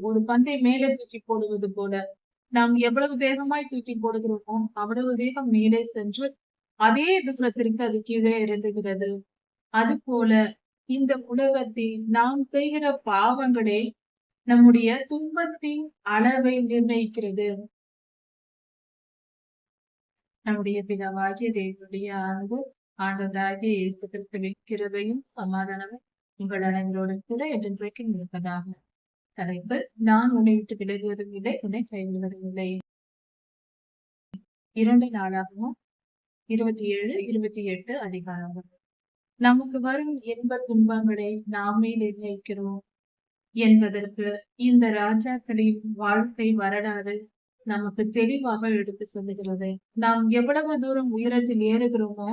ஒரு பந்தை மேலே தூக்கி போடுவது போல நாம் எவ்வளவு வேகமாய் தூக்கி போடுகிறோமோ அவ்வளவு வேகம் மேலே சென்று அதே தூரத்திற்கு அது கீழே இறங்குகிறது. அதுபோல இந்த உலகத்தில் நாம் செய்கிற பாவங்களே நம்முடைய துன்பத்தின் அளவை நிர்ணயிக்கிறது. நம்முடைய பிதாவாகிய தேவனுடைய அன்பு, ஆண்டவராகிய இயேசு கிறிஸ்துவின் கிருபையும் சமாதானமும் உங்கள் அனைவரோடும் கூட என்றென்றைக்கும் இருப்பதாக. தலைப்பு: நான் உன்னை விட்டு விலகுவதும் இல்லை, உன்னை கைவிடுவதும் இல்லை. 2 நாளாகவும் 27, 28 அதிகாரங்கள். நமக்கு வரும் இன்ப துன்பங்களை நாமே நிர்ணயிக்கிறோம் என்பதற்கு இந்த ராஜாக்களின் வாழ்க்கை வரலாறு நமக்கு தெளிவாக எடுத்து சொல்லுகிறது. நாம் எவ்வளவு தூரம் உயரத்தில் ஏறுகிறோமோ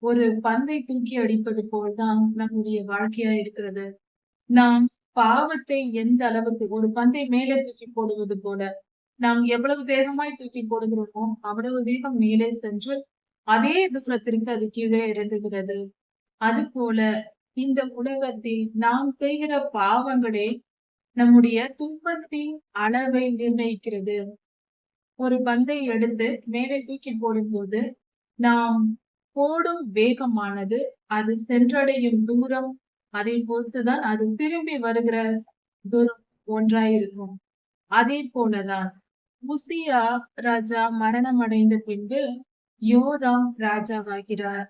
ஒரு பந்தை தூக்கி அடிப்பது போல்தான் நம்முடைய வாழ்க்கையா இருக்கிறது. நாம் பாவத்தை எந்த அளவுக்கு ஒரு பந்தை மேலே தூக்கி போடுவது போல நாம் எவ்வளவு வேகமாய் தூக்கி போடுகிறோமோ அவ்வளவு வேகம் மேலே சென்று அதே தூரத்திற்கு அது கீழே இறங்குகிறது. அதுபோல இந்த உலகத்தில் நாம் செய்கிற பாவங்களே நம்முடைய துன்பத்தின் அளவை நிர்ணயிக்கிறது. ஒரு பந்தை எடுத்து மேலே தூக்கி போடும்போது நாம் போடும் வேகமானது அது சென்றடையும் தூரம் அதை பொறுத்துதான் அது திரும்பி வருகிற தூரம் ஒன்றாயிருக்கும். அதே போலதான் உசியா ராஜா மரணம் அடைந்த பின்பு யோதாம் ராஜாவாகிறார்.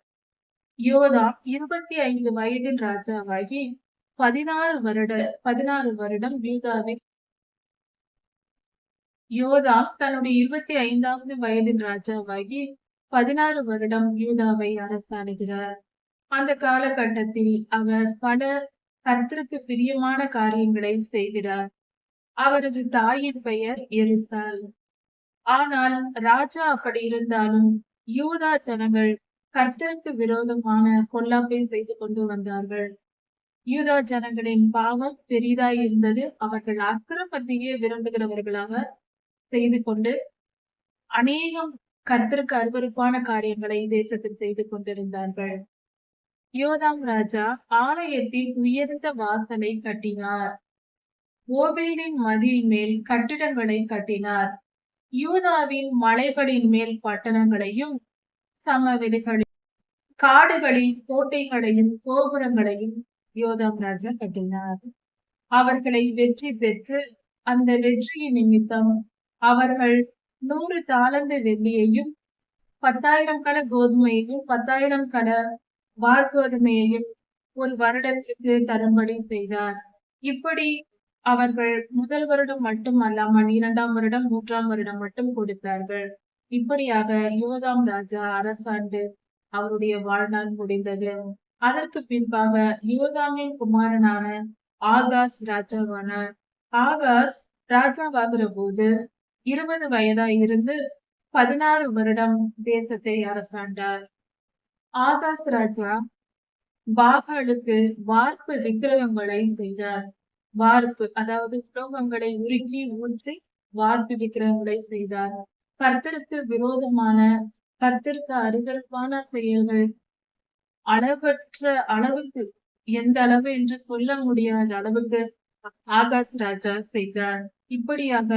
யோதாம் 25 வயதில் ராஜாவாகி 16 வருடம் யூதாவை யோதாம் தன்னுடைய 25வது வயதில் ராஜாவாகி 16 வருடம் யூதாவை அரசாளுகிறார். அந்த காலகட்டத்தில் அவர் பல கர்த்தருக்கு பிரியமான காரியங்களை செய்கிறார். அவரது தாயின் பெயர் எருசால். ஆனால் ராஜா அப்படி இருந்தாலும் யூதா ஜனங்கள் கர்த்தருக்கு விரோதமான பொல்லாப்பை செய்து கொண்டு வந்தார்கள். யூதா ஜனங்களின் பாவம் பெரிதாய் இருந்தது. அவர்கள் அக்கிரமத்தையே விரும்புகிறவர்களாக செய்து கொண்டு அநேகம் கர்த்தருக்கு அருவருப்பான காரியங்களை தேசத்தில் செய்து கொண்டிருந்தார்கள். யோதாம் ராஜா ஆலயத்தின் உயர்ந்த வாசலை கட்டினார். ஓபேலின் மதில் மேல் கட்டிடங்களை கட்டினார். யூதாவின் மலைகளின் மேல் பட்டணங்களையும் சமவெளிகளில் காடுகளில் கோட்டைகளையும் கோபுரங்களையும் யோதாம் ராஜா கட்டினார். அவர்களை வெற்றி பெற்று அந்த வெற்றியின் நிமித்தம் அவர்கள் 100 தாலந்து வெள்ளியையும் 10,000 கல கோதுமையையும் 10,000 கல வார்கோதுமையையும் ஒரு வருடத்திற்கு தரும்படி செய்தார். இப்படி அவர்கள் முதல் வருடம் மட்டும் அல்லாமல் 2ஆம் வருடம் 3ஆம் வருடம் மட்டும் கொடுத்தார்கள். இப்படியாக யோதாம் ராஜா அரசாண்டு அவருடைய வாழ்நாள் முடிந்தது. அதற்கு பின்பாக யோதாமின் குமாரனான ஆகாஸ் ராஜாவானார். ஆகாஸ் ராஜாவாகிற போது 20 வயதாய் இருந்து 16 வருடம் தேசத்தை அரசாண்டார். ஆகாஸ் ராஜா பாகாலுக்கு வார்ப்பு விக்கிரகங்களை செய்தார். வார்ப்பு அதாவது உலோகங்களை உருக்கி ஊற்றி வார்ப்பு விக்கிரகங்களை செய்தார். கர்த்தருக்கு விரோதமான கர்த்தருக்கு அருவருப்பான செயல்கள் அளவற்ற அளவுக்கு, எந்த அளவு என்று சொல்ல முடியாத அளவுக்கு ஆகாஸ் ராஜா செய்தார். இப்படியாக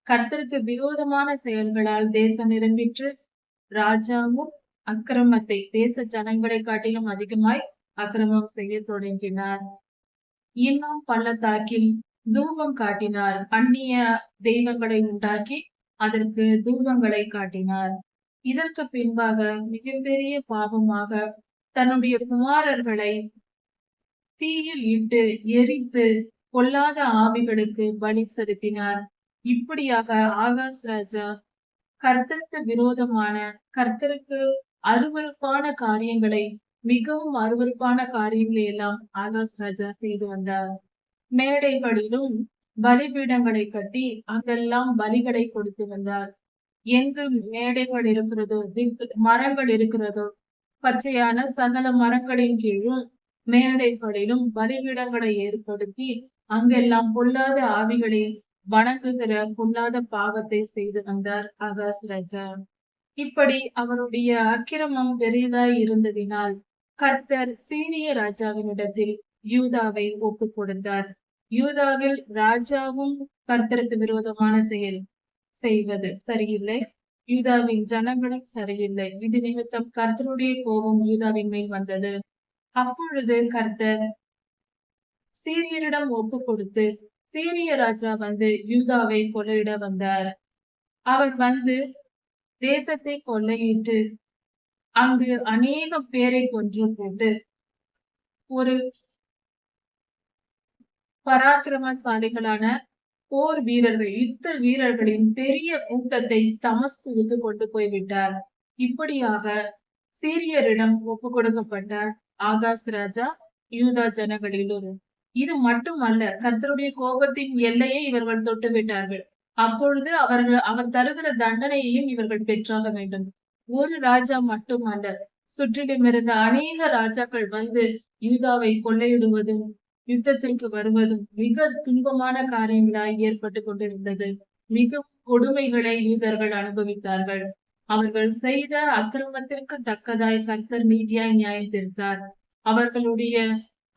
கர்த்தருக்கு விரோதமான செயல்களால் தேசம் நிரம்பிற்று. ராஜாவும் அக்கிரமத்தை தேச ஜனங்களை காட்டிலும் அதிகமாய் அக்கிரமம் செய்ய தொடங்கினார். இன்னும் பள்ளத்தாக்கில் தூபம் காட்டினார். அந்நிய தெய்வங்களை உண்டாக்கி அதற்கு தூபங்களை காட்டினார். இதற்கு பின்பாக மிகப்பெரிய பாவமாக தன்னுடைய குமாரர்களை தீயில் இட்டு எரித்து பொல்லாத ஆவிகளுக்கு பலி செலுத்தினார். இப்படியாக ஆகாஸ் ராஜா கர்த்தருக்கு விரோதமான கர்த்தருக்கு அருவருப்பான காரியங்களை, மிகவும் அருவருப்பான காரியங்களை எல்லாம் ஆகாஸ் ராஜா செய்து வந்தார். மேடைகளிலும் பலிபீடங்களை கட்டி அங்கெல்லாம் பலிகளை கொடுத்து வந்தார். எங்கு மேடைகள் இருக்கிறதோ, மரங்கள் இருக்கிறதோ, பச்சையான சகல மரங்களின் கீழும் மேடைகளிலும் பலிபீடங்களை ஏற்படுத்தி அங்கெல்லாம் பொல்லாத ஆவிகளை வணங்குகிற பொல்லாத பாவத்தை செய்து வந்தார் ஆகாஸ் ராஜா. இப்படி அவருடைய அக்கிரமம் பெரிதாய் இருந்ததினால் கர்த்தர் சீரிய ராஜாவினிடத்தில் யூதாவை ஒப்புக் கொடுத்தார். யூதாவில் ராஜாவும் கர்த்தருக்கு விரோதமான செயல் செய்வது சரியில்லை. யூதாவின் ஜனங்களும் சரியில்லை. இது நிமித்தம் கர்த்தருடைய கோபம் யூதாவின் மேல் வந்தது. அப்பொழுது கர்த்தர் சீரியரிடம் ஒப்பு கொடுத்து, சீரிய ராஜா வந்து யூதாவை கொள்ளையிட வந்தார். அவர் வந்து தேசத்தை கொள்ளையிட்டு அங்கு அநேக பேரை கொன்று போட்டு ஒரு பராக்கிரமசாலிகளான போர் வீரர்கள், யுத்த வீரர்களின் பெரிய கூட்டத்தை தமஸ்குவுக்கு கொண்டு போய்விட்டார். இப்படியாக சீரியரிடம் ஒப்பு கொடுக்கப்பட்டார் ஆகாஸ் ராஜா யூதா ஜனங்களிலும். இது மட்டுமல்ல, கர்த்தருடைய கோபத்தின் எல்லையை இவர்கள் தொட்டு விட்டார்கள். அப்பொழுது அவர் தருகிற தண்டனையையும் இவர்கள் பெற்றாக வேண்டும். ஒரு ராஜா மட்டுமல்ல, சுற்றிலும் இருந்த அநேக ராஜாக்கள் வந்து யூதாவை கொள்ளையிடுவதும் யுத்தத்திற்கு வருவதும் மிக துன்பமான காரியங்களாய் ஏற்பட்டு கொண்டிருந்தது. மிக கொடுமைகளை யூதர்கள் அனுபவித்தார்கள். அவர்கள் செய்த அக்கிரமத்திற்கு தக்கதாய் கர்த்தர் நீதியாய் நியாயம் தீர்த்தார். அவர்களுடைய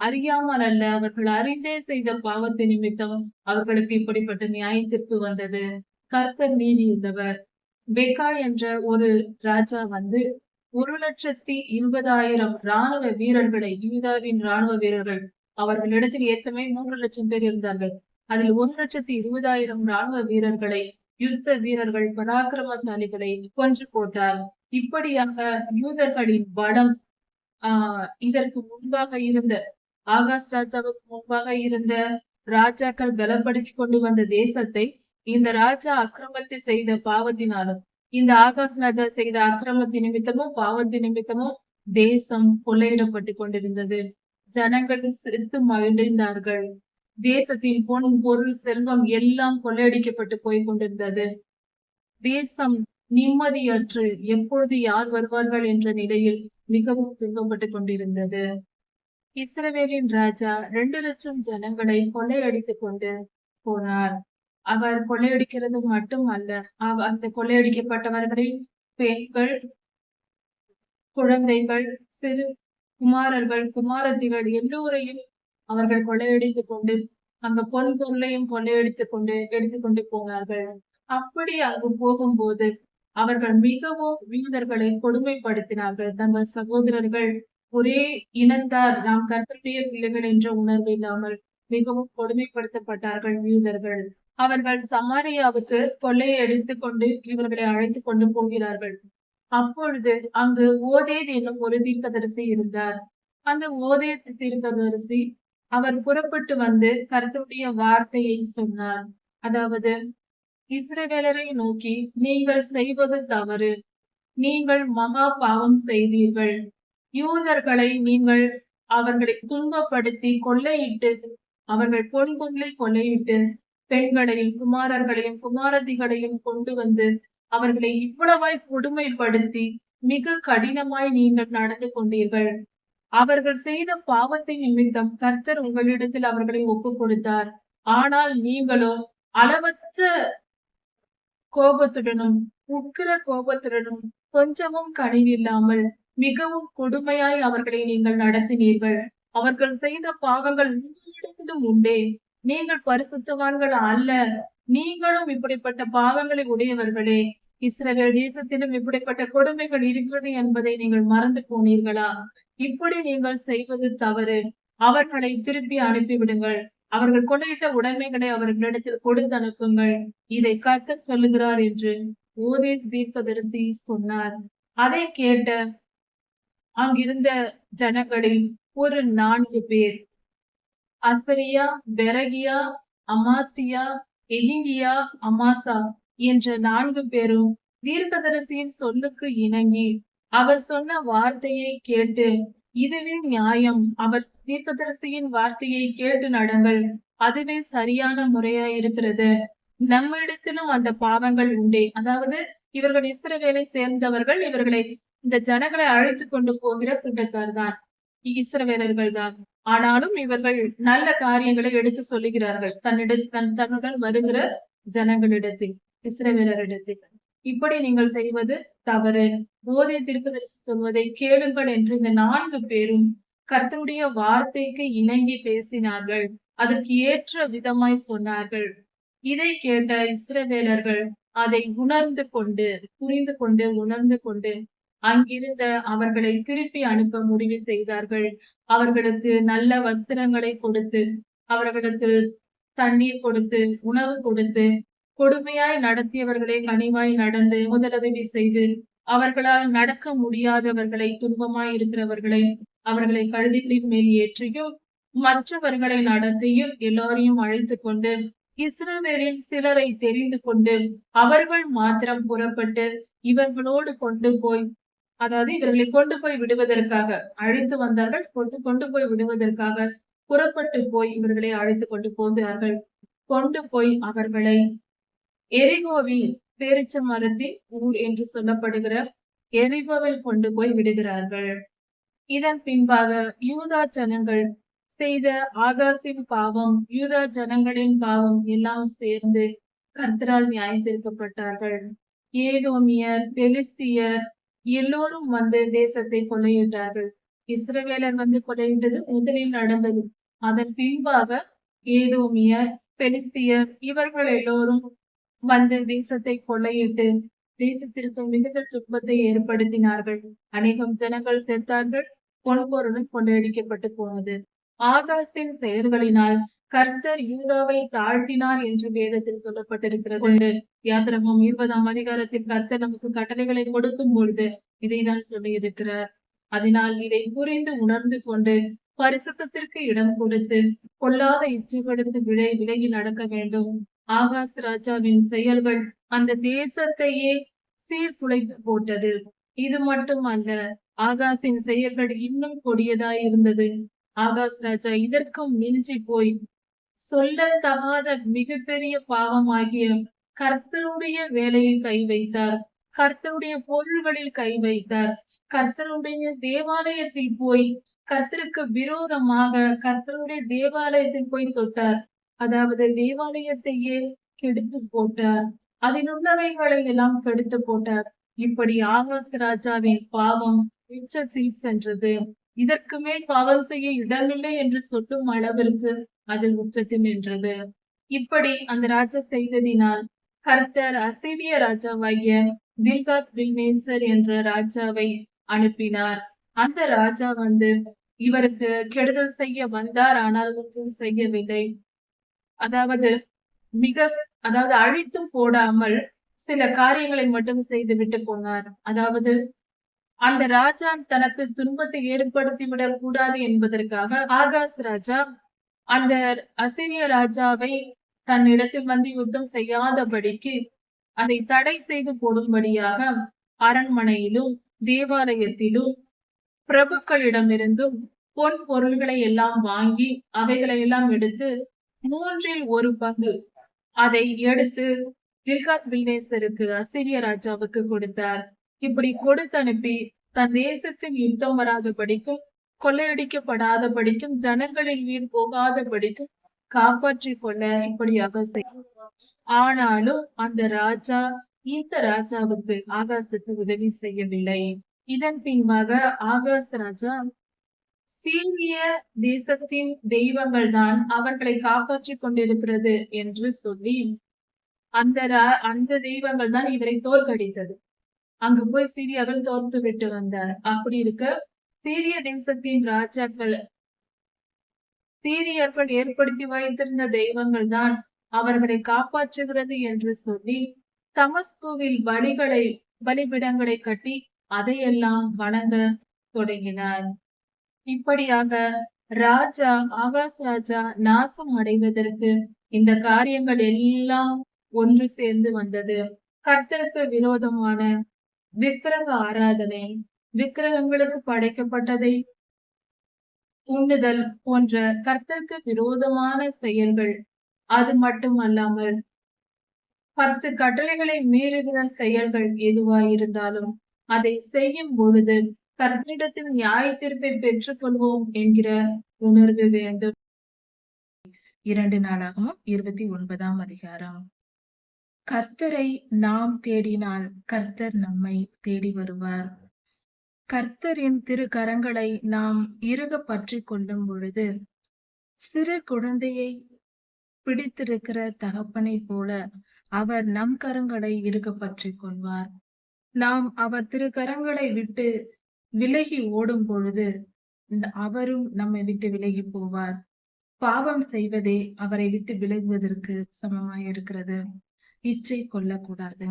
அறியாமல் அல்ல, அவர்கள் அறிந்தே செய்த பாவத்தை நிமித்தம் அவர்களுக்கு இப்படிப்பட்ட நியாய தீர்ப்பு வந்தது. கர்த்தர் நீதியுள்ளவர். பெக்கா என்ற ஒரு ராஜா வந்து 1,20,000 ராணுவ வீரர்களை, யூதாவின் ராணுவ வீரர்கள், அவர்களிடத்தில் ஏற்கனவே 3,00,000 பேர் இருந்தார்கள். அதில் 1,20,000 ராணுவ வீரர்களை, யுத்த வீரர்கள், பராக்கிரமசாலிகளை கொன்று போட்டார். இப்படியாக யூதர்களின் பலம் இதற்கு முன்பாக இருந்த ஆகாஸ் ராஜாவுக்கு முன்பாக இருந்த ராஜாக்கள் பலப்படுத்தி கொண்டு வந்த தேசத்தை இந்த ராஜா அக்கிரமத்தை செய்த பாவத்தினாலும், இந்த ஆகாஸ் ராஜா செய்த அக்கிரமத்தின் நிமித்தமும் பாவத்தின் நிமித்தமும் தேசம் கொள்ளையிடப்பட்டு கொண்டிருந்தது. ஜனங்கள் செத்து மகிழ்ந்தார்கள். தேசத்தின் பொன் பொருள் செல்வம் எல்லாம் கொள்ளையடிக்கப்பட்டு போய் கொண்டிருந்தது. தேசம் நிம்மதியற்று எப்பொழுது யார் வருவார்கள் என்ற நிலையில் மிகவும் துன்பப்பட்டு கொண்டிருந்தது. இஸ்ரவேலின் ராஜா 2,00,000 ஜனங்களை கொள்ளையடித்துக் கொண்டு போனார். அவர் கொள்ளையடிக்கிறது மட்டும் அல்ல, அந்த கொள்ளையடிக்கப்பட்டவர்களில் பெண்கள், குழந்தைகள், சிறு குமாரர்கள், குமாரத்திகள் எல்லோரையும் அவர்கள் கொள்ளையடித்துக் கொண்டு அங்க பொன் பொருளையும் கொள்ளையடித்துக் எடுத்துக்கொண்டு போனார்கள். அப்படி அங்கு போகும்போது அவர்கள் மிகவும் யூதர்களை கொடுமைப்படுத்தினார்கள். தங்கள் சகோதரர்கள் ஒரே இனந்தார், நாம் கர்த்தருடைய பிள்ளைகள் என்ற உணர்வு இல்லாமல் மிகவும் கொடுமைப்படுத்தப்பட்டார்கள் யூதர்கள். அவர்கள் சமாரியாவுக்கு கொள்ளையை எடுத்துக் கொண்டு இவர்களை அழைத்துக் கொண்டு போகிறார்கள். அப்பொழுது அங்கு ஓதேத் என்னும் ஒரு தீர்க்கதரிசி இருந்தார். அந்த ஓதேத் தீர்க்கதரிசி அவர் புறப்பட்டு வந்து கர்த்தருடைய வார்த்தையை சொன்னார். அதாவது, இஸ்ரவேலரை நோக்கி, நீங்கள் செய்வது தவறு, நீங்கள் மகா பாவம் செய்தீர்கள். யூதர்களை நீங்கள் அவர்களை துன்பப்படுத்தி கொள்ளையிட்டு, அவர்கள் பொன் பொருளை கொள்ளையிட்டு, பெண்களையும் குமாரர்களையும் குமாரத்திகளையும் கொண்டு வந்து அவர்களை இவ்வளவாய் கொடுமைப்படுத்தி மிக கடினமாய் நீங்கள் நடந்து கொண்டீர்கள். அவர்கள் செய்த பாவத்தின் நிமித்தம் கர்த்தர் உங்களிடத்தில் அவர்களை ஒப்புக் கொடுத்தார். ஆனால் நீங்களோ அளவற்ற கோபத்துடனும் உக்கிர கோபத்துடனும் கொஞ்சமும் கனிவில்லாமல் மிகவும் கொடுமையாய் அவர்களை நீங்கள் நடத்தினீர்கள். அவர்கள் செய்த பாவங்கள் உங்களிடத்திலும் உண்டே. நீங்கள் பரிசுத்தவான்கள் அல்ல. நீங்களும் இப்படிப்பட்ட பாவங்களை உடையவர்களே. இஸ்ரவேல் தேசத்திலும் இப்படிப்பட்ட கொடுமைகள் இருக்கிறது என்பதை நீங்கள் மறந்து போனீர்களா? இப்படி நீங்கள் செய்வது தவறு. அவர்களை திருப்பி அனுப்பிவிடுங்கள். அவர்கள் கொள்ளையிட்ட உடைமைகளை அவர்களிடத்தில் கொடுத்து அனுப்புங்கள். இதை கர்த்தர் சொல்லுகிறார் என்று ஓதேத் தீர்க்கதரிசி சொன்னார். அதை கேட்ட அங்கிருந்த ஜனங்களில் ஒரு 4 பேர், அசரியா, பெரகியா, அமாசியா, எகிங்கியா, அமாசா என்ற 4 பேரும் தீர்க்கதரிசியின் சொல்லுக்கு இணங்கி அவர் சொன்ன வார்த்தையை கேட்டு, இதுவே நியாயம், அவர் தீர்க்கதரிசியின் வார்த்தையை கேட்டு நடங்கள், அதுவே சரியான முறையா இருக்கிறது, நம்மிடத்திலும் அந்த பாவங்கள் உண்டே. அதாவது இவர்கள் இஸ்ரவேலை சேர்ந்தவர்கள், இவர்களை இந்த ஜனங்களை அழைத்து கொண்டு போகிற கூட்டத்தார் தான், இஸ்ரவேலர்கள் தான். ஆனாலும் இவர்கள் நல்ல காரியங்களை எடுத்து சொல்லுகிறார்கள் தன்னுடன் வருகிற ஜனங்களிடத்தில், இஸ்ரவேலரிடத்தில். இப்படி நீங்கள் செய்வது தவறு. போதை தீர்க்கதரிசி சொல்வதை கேளுங்கள் என்று இந்த 4 பேரும் கர்த்தருடைய வார்த்தைக்கு இணங்கி பேசினார்கள். அதற்கு ஏற்ற விதமாய் சொன்னார்கள். இதை கேட்ட இஸ்ரவேலர்கள் அதை உணர்ந்து கொண்டு அங்கிருந்த அவர்களை திருப்பி அனுப்ப முடிவு செய்தார்கள். அவர்களுக்கு நல்ல வஸ்திரங்களை கொடுத்து, அவர்களுக்கு தண்ணீர் கொடுத்து, உணவு கொடுத்து, கொடுமையாய் நடத்தியவர்களை கனிவாய் நடந்து முதலுதவி செய்து, அவர்களால் நடக்க முடியாதவர்களை, துன்பமாய் இருக்கிறவர்களை, அவர்களை கழுதைகளின் மேல் ஏற்றியும், மற்றவர்களை நடத்தியும் எல்லாரையும் அழைத்துக் கொண்டு, இஸ்ரவேலில் சிலரை தெரிந்து கொண்டு, அவர்கள் மாத்திரம் புறப்பட்டு இவர்களோடு இவர்களை கொண்டு போய் விடுவதற்காக அழைத்து வந்தார்கள். கொண்டு போய் விடுவதற்காக புறப்பட்டு போய் இவர்களை அழைத்து கொண்டு போகிறார்கள். கொண்டு போய் அவர்களை எரிகோவில், பேரிச்ச மரத்தின் ஊர் என்று சொல்லப்படுகிற எரிகோவில் கொண்டு போய் விடுகிறார்கள். இதன் பின்பாக யூதா ஜனங்கள் செய்த ஆகாசின் பாவம், யூதா ஜனங்களின் பாவம் எல்லாம் சேர்ந்து கர்த்தரால் நியாயந்தீர்க்கப்பட்டார்கள். ஏதோமியர், பெலிஸ்தியர் எல்லோரும் வந்து தேசத்தை கொள்ளையிட்டார்கள். இஸ்ரவேலர் வந்து கொள்ளையிட்டது முதலில் நடந்தது. அதன் பின்பாக ஏதோமியர், பெலிஸ்தியர் இவர்கள் எல்லோரும் வந்து தேசத்தை கொள்ளையிட்டு தேசத்திற்கு மிகுந்த துன்பத்தை ஏற்படுத்தினார்கள். அநேகம் ஜனங்கள் செத்தார்கள். பொன்பொருளும் கொள்ளையடிக்கப்பட்டு போனது. ஆகாசின் செயல்களினால் கர்த்தர் யூதாவை தாழ்த்தினார் என்று வேதத்தில் சொல்லப்பட்டிருக்கிறது. யாத்திராகமம் 20ஆம் அதிகாரத்தில் கர்த்தர் நமக்கு கட்டளைகளை கொடுக்கும் பொழுது இதைதான் சொல்லியிருக்கிறார். அதனால் இதை புரிந்து உணர்ந்து கொண்டு பரிசுத்தத்திற்கு இடம் கொடுத்து கொல்லாத இச்சைகளுக்கு விலகி நடக்க வேண்டும். ஆகாஸ் ராஜாவின் செயல்கள் அந்த தேசத்தையே சீர்குலைத்து போட்டது. இது மட்டுமல்ல, ஆகாசின் செயல்கள் இன்னும் கொடியதாய் இருந்தது. ஆகாஸ் ராஜா இதற்கும் மிஞ்சி போய் சொல்லத்தகாத மிகப்பெரிய பாவமாகிய கர்த்தருடைய வேலையில் கை வைத்தார். கர்த்தருடைய பொருள்களில் கை வைத்தார். கர்த்தருடைய தேவாலயத்தில் போய் கர்த்தருக்கு விரோதமாக கர்த்தருடைய தேவாலயத்தில் போய் தொட்டார். அதாவது தேவாலயத்தையே கெடுத்து போட்டார். அதில் உள்ளவைகளை எல்லாம் கெடுத்து போட்டார். இப்படி ஆகாஸ் ராஜாவின் பாவம் உச்சத்தில் சென்றது. இதற்கு மேல் பாவம் செய்ய இடமில்லை என்று சொல்லும் அளவிற்கு அது உச்சத்தில் நின்றது. இப்படி அந்த ராஜா செய்ததினால் கர்த்தர் அசீரிய ராஜாவாகிய தில்காத் பில்நேசர் என்ற ராஜாவை அனுப்பினார். அந்த ராஜா வந்து இவருக்கு கெடுதல் செய்ய வந்தார். ஆனால் ஒன்றும் செய்யவில்லை. அதாவது அழித்தும் போடாமல் சில காரியங்களை மட்டும் செய்து விட்டு போனார். அதாவது அந்த ராஜா தனக்கு துன்பத்தை ஏற்படுத்தி விடக் கூடாது என்பதற்காக ஆகாஸ் ராஜா அந்த அசீரிய ராஜாவை தன்னிடத்தில் வந்து யுத்தம் செய்யாதபடிக்கு அதை தடை செய்து போடும்படியாக அரண்மனையிலும் தேவாலயத்திலும் பிரபுக்களிடமிருந்தும் பொன் பொருள்களை எல்லாம் வாங்கி அவைகளை எல்லாம் எடுத்து 1/3 பங்கு அதை எடுத்து தில்காத் பில்நேசருக்கு அசீரிய ராஜாவுக்கு கொடுத்தார். இப்படி கொடுத்து அனுப்பி தன் தேசத்தில் யுத்தம் வராதபடிக்கும், கொள்ளையடிக்கப்படாதபடிக்கும், ஜனங்களின் உயிர் போகாதபடிக்கும் காப்பாற்றிக் கொள்ள இப்படியாக செய்தார். ஆனாலும் அந்த ராஜா இந்த ராஜாவுக்கு ஆகாசுக்கு உதவி செய்யவில்லை. இதன் பின்பாக ஆகாஸ் ராஜா சீரிய தேசத்தின் தெய்வங்கள் தான் அவர்களை காப்பாற்றிக் கொண்டிருக்கிறது என்று சொல்லி அந்த தெய்வங்கள் தான் இவரை தோற்கடித்தது. அங்கு போய் சீரியர்கள் தோற்று விட்டு வந்தார். அப்படி இருக்க சீரிய தேசத்தின் ராஜாக்கள், சீரியர்கள் ஏற்படுத்தி வைத்திருந்த தெய்வங்கள் தான் அவர்களை காப்பாற்றுகிறது என்று சொல்லி தமஸ்குவில் பலிபிடங்களை கட்டி அதையெல்லாம் வணங்க தொடங்கினார். இப்படியாக ஆகாஸ் ராஜா நாசம் அடைவதற்கு இந்த காரியங்கள் எல்லாம் ஒன்று சேர்ந்து வந்தது. கர்த்தருக்கு விரோதமான விக்கிரக ஆராதனை, விக்கிரகங்களுக்கு படைக்கப்பட்டதை உண்ணுதல் போன்ற கர்த்தருக்கு விரோதமான செயல்கள், அது மட்டுமல்லாமல் 10 கட்டளைகளை மீறுகிற செயல்கள் எதுவாயிருந்தாலும் அதை செய்யும் பொழுது கர்த்தரிடத்தில் நியாய தீர்ப்பை பெற்றுக் கொள்வோம் என்கிற உணர்வு வேண்டும். 2 நாளாகமம் 29ஆம் அதிகாரம். கர்த்தரை நாம் தேடினால் கர்த்தர் நம்மை தேடி வருவார். கர்த்தரின் திரு கரங்களை நாம் இறுக பற்றி கொள்ளும் பொழுது சிறு குழந்தையை பிடித்திருக்கிற தகப்பனை போல அவர் நம் கரங்களை இறுக பற்றிக் கொள்வார். நாம் அவர் திருக்கரங்களை விட்டு விலகி ஓடும் பொழுது அவரும் நம்மை விட்டு விலகி போவார். பாவம் செய்வதே அவரை விட்டு விலகுவதற்கு சமமாயிருக்கிறது. இச்சை கொள்ளக்கூடாது.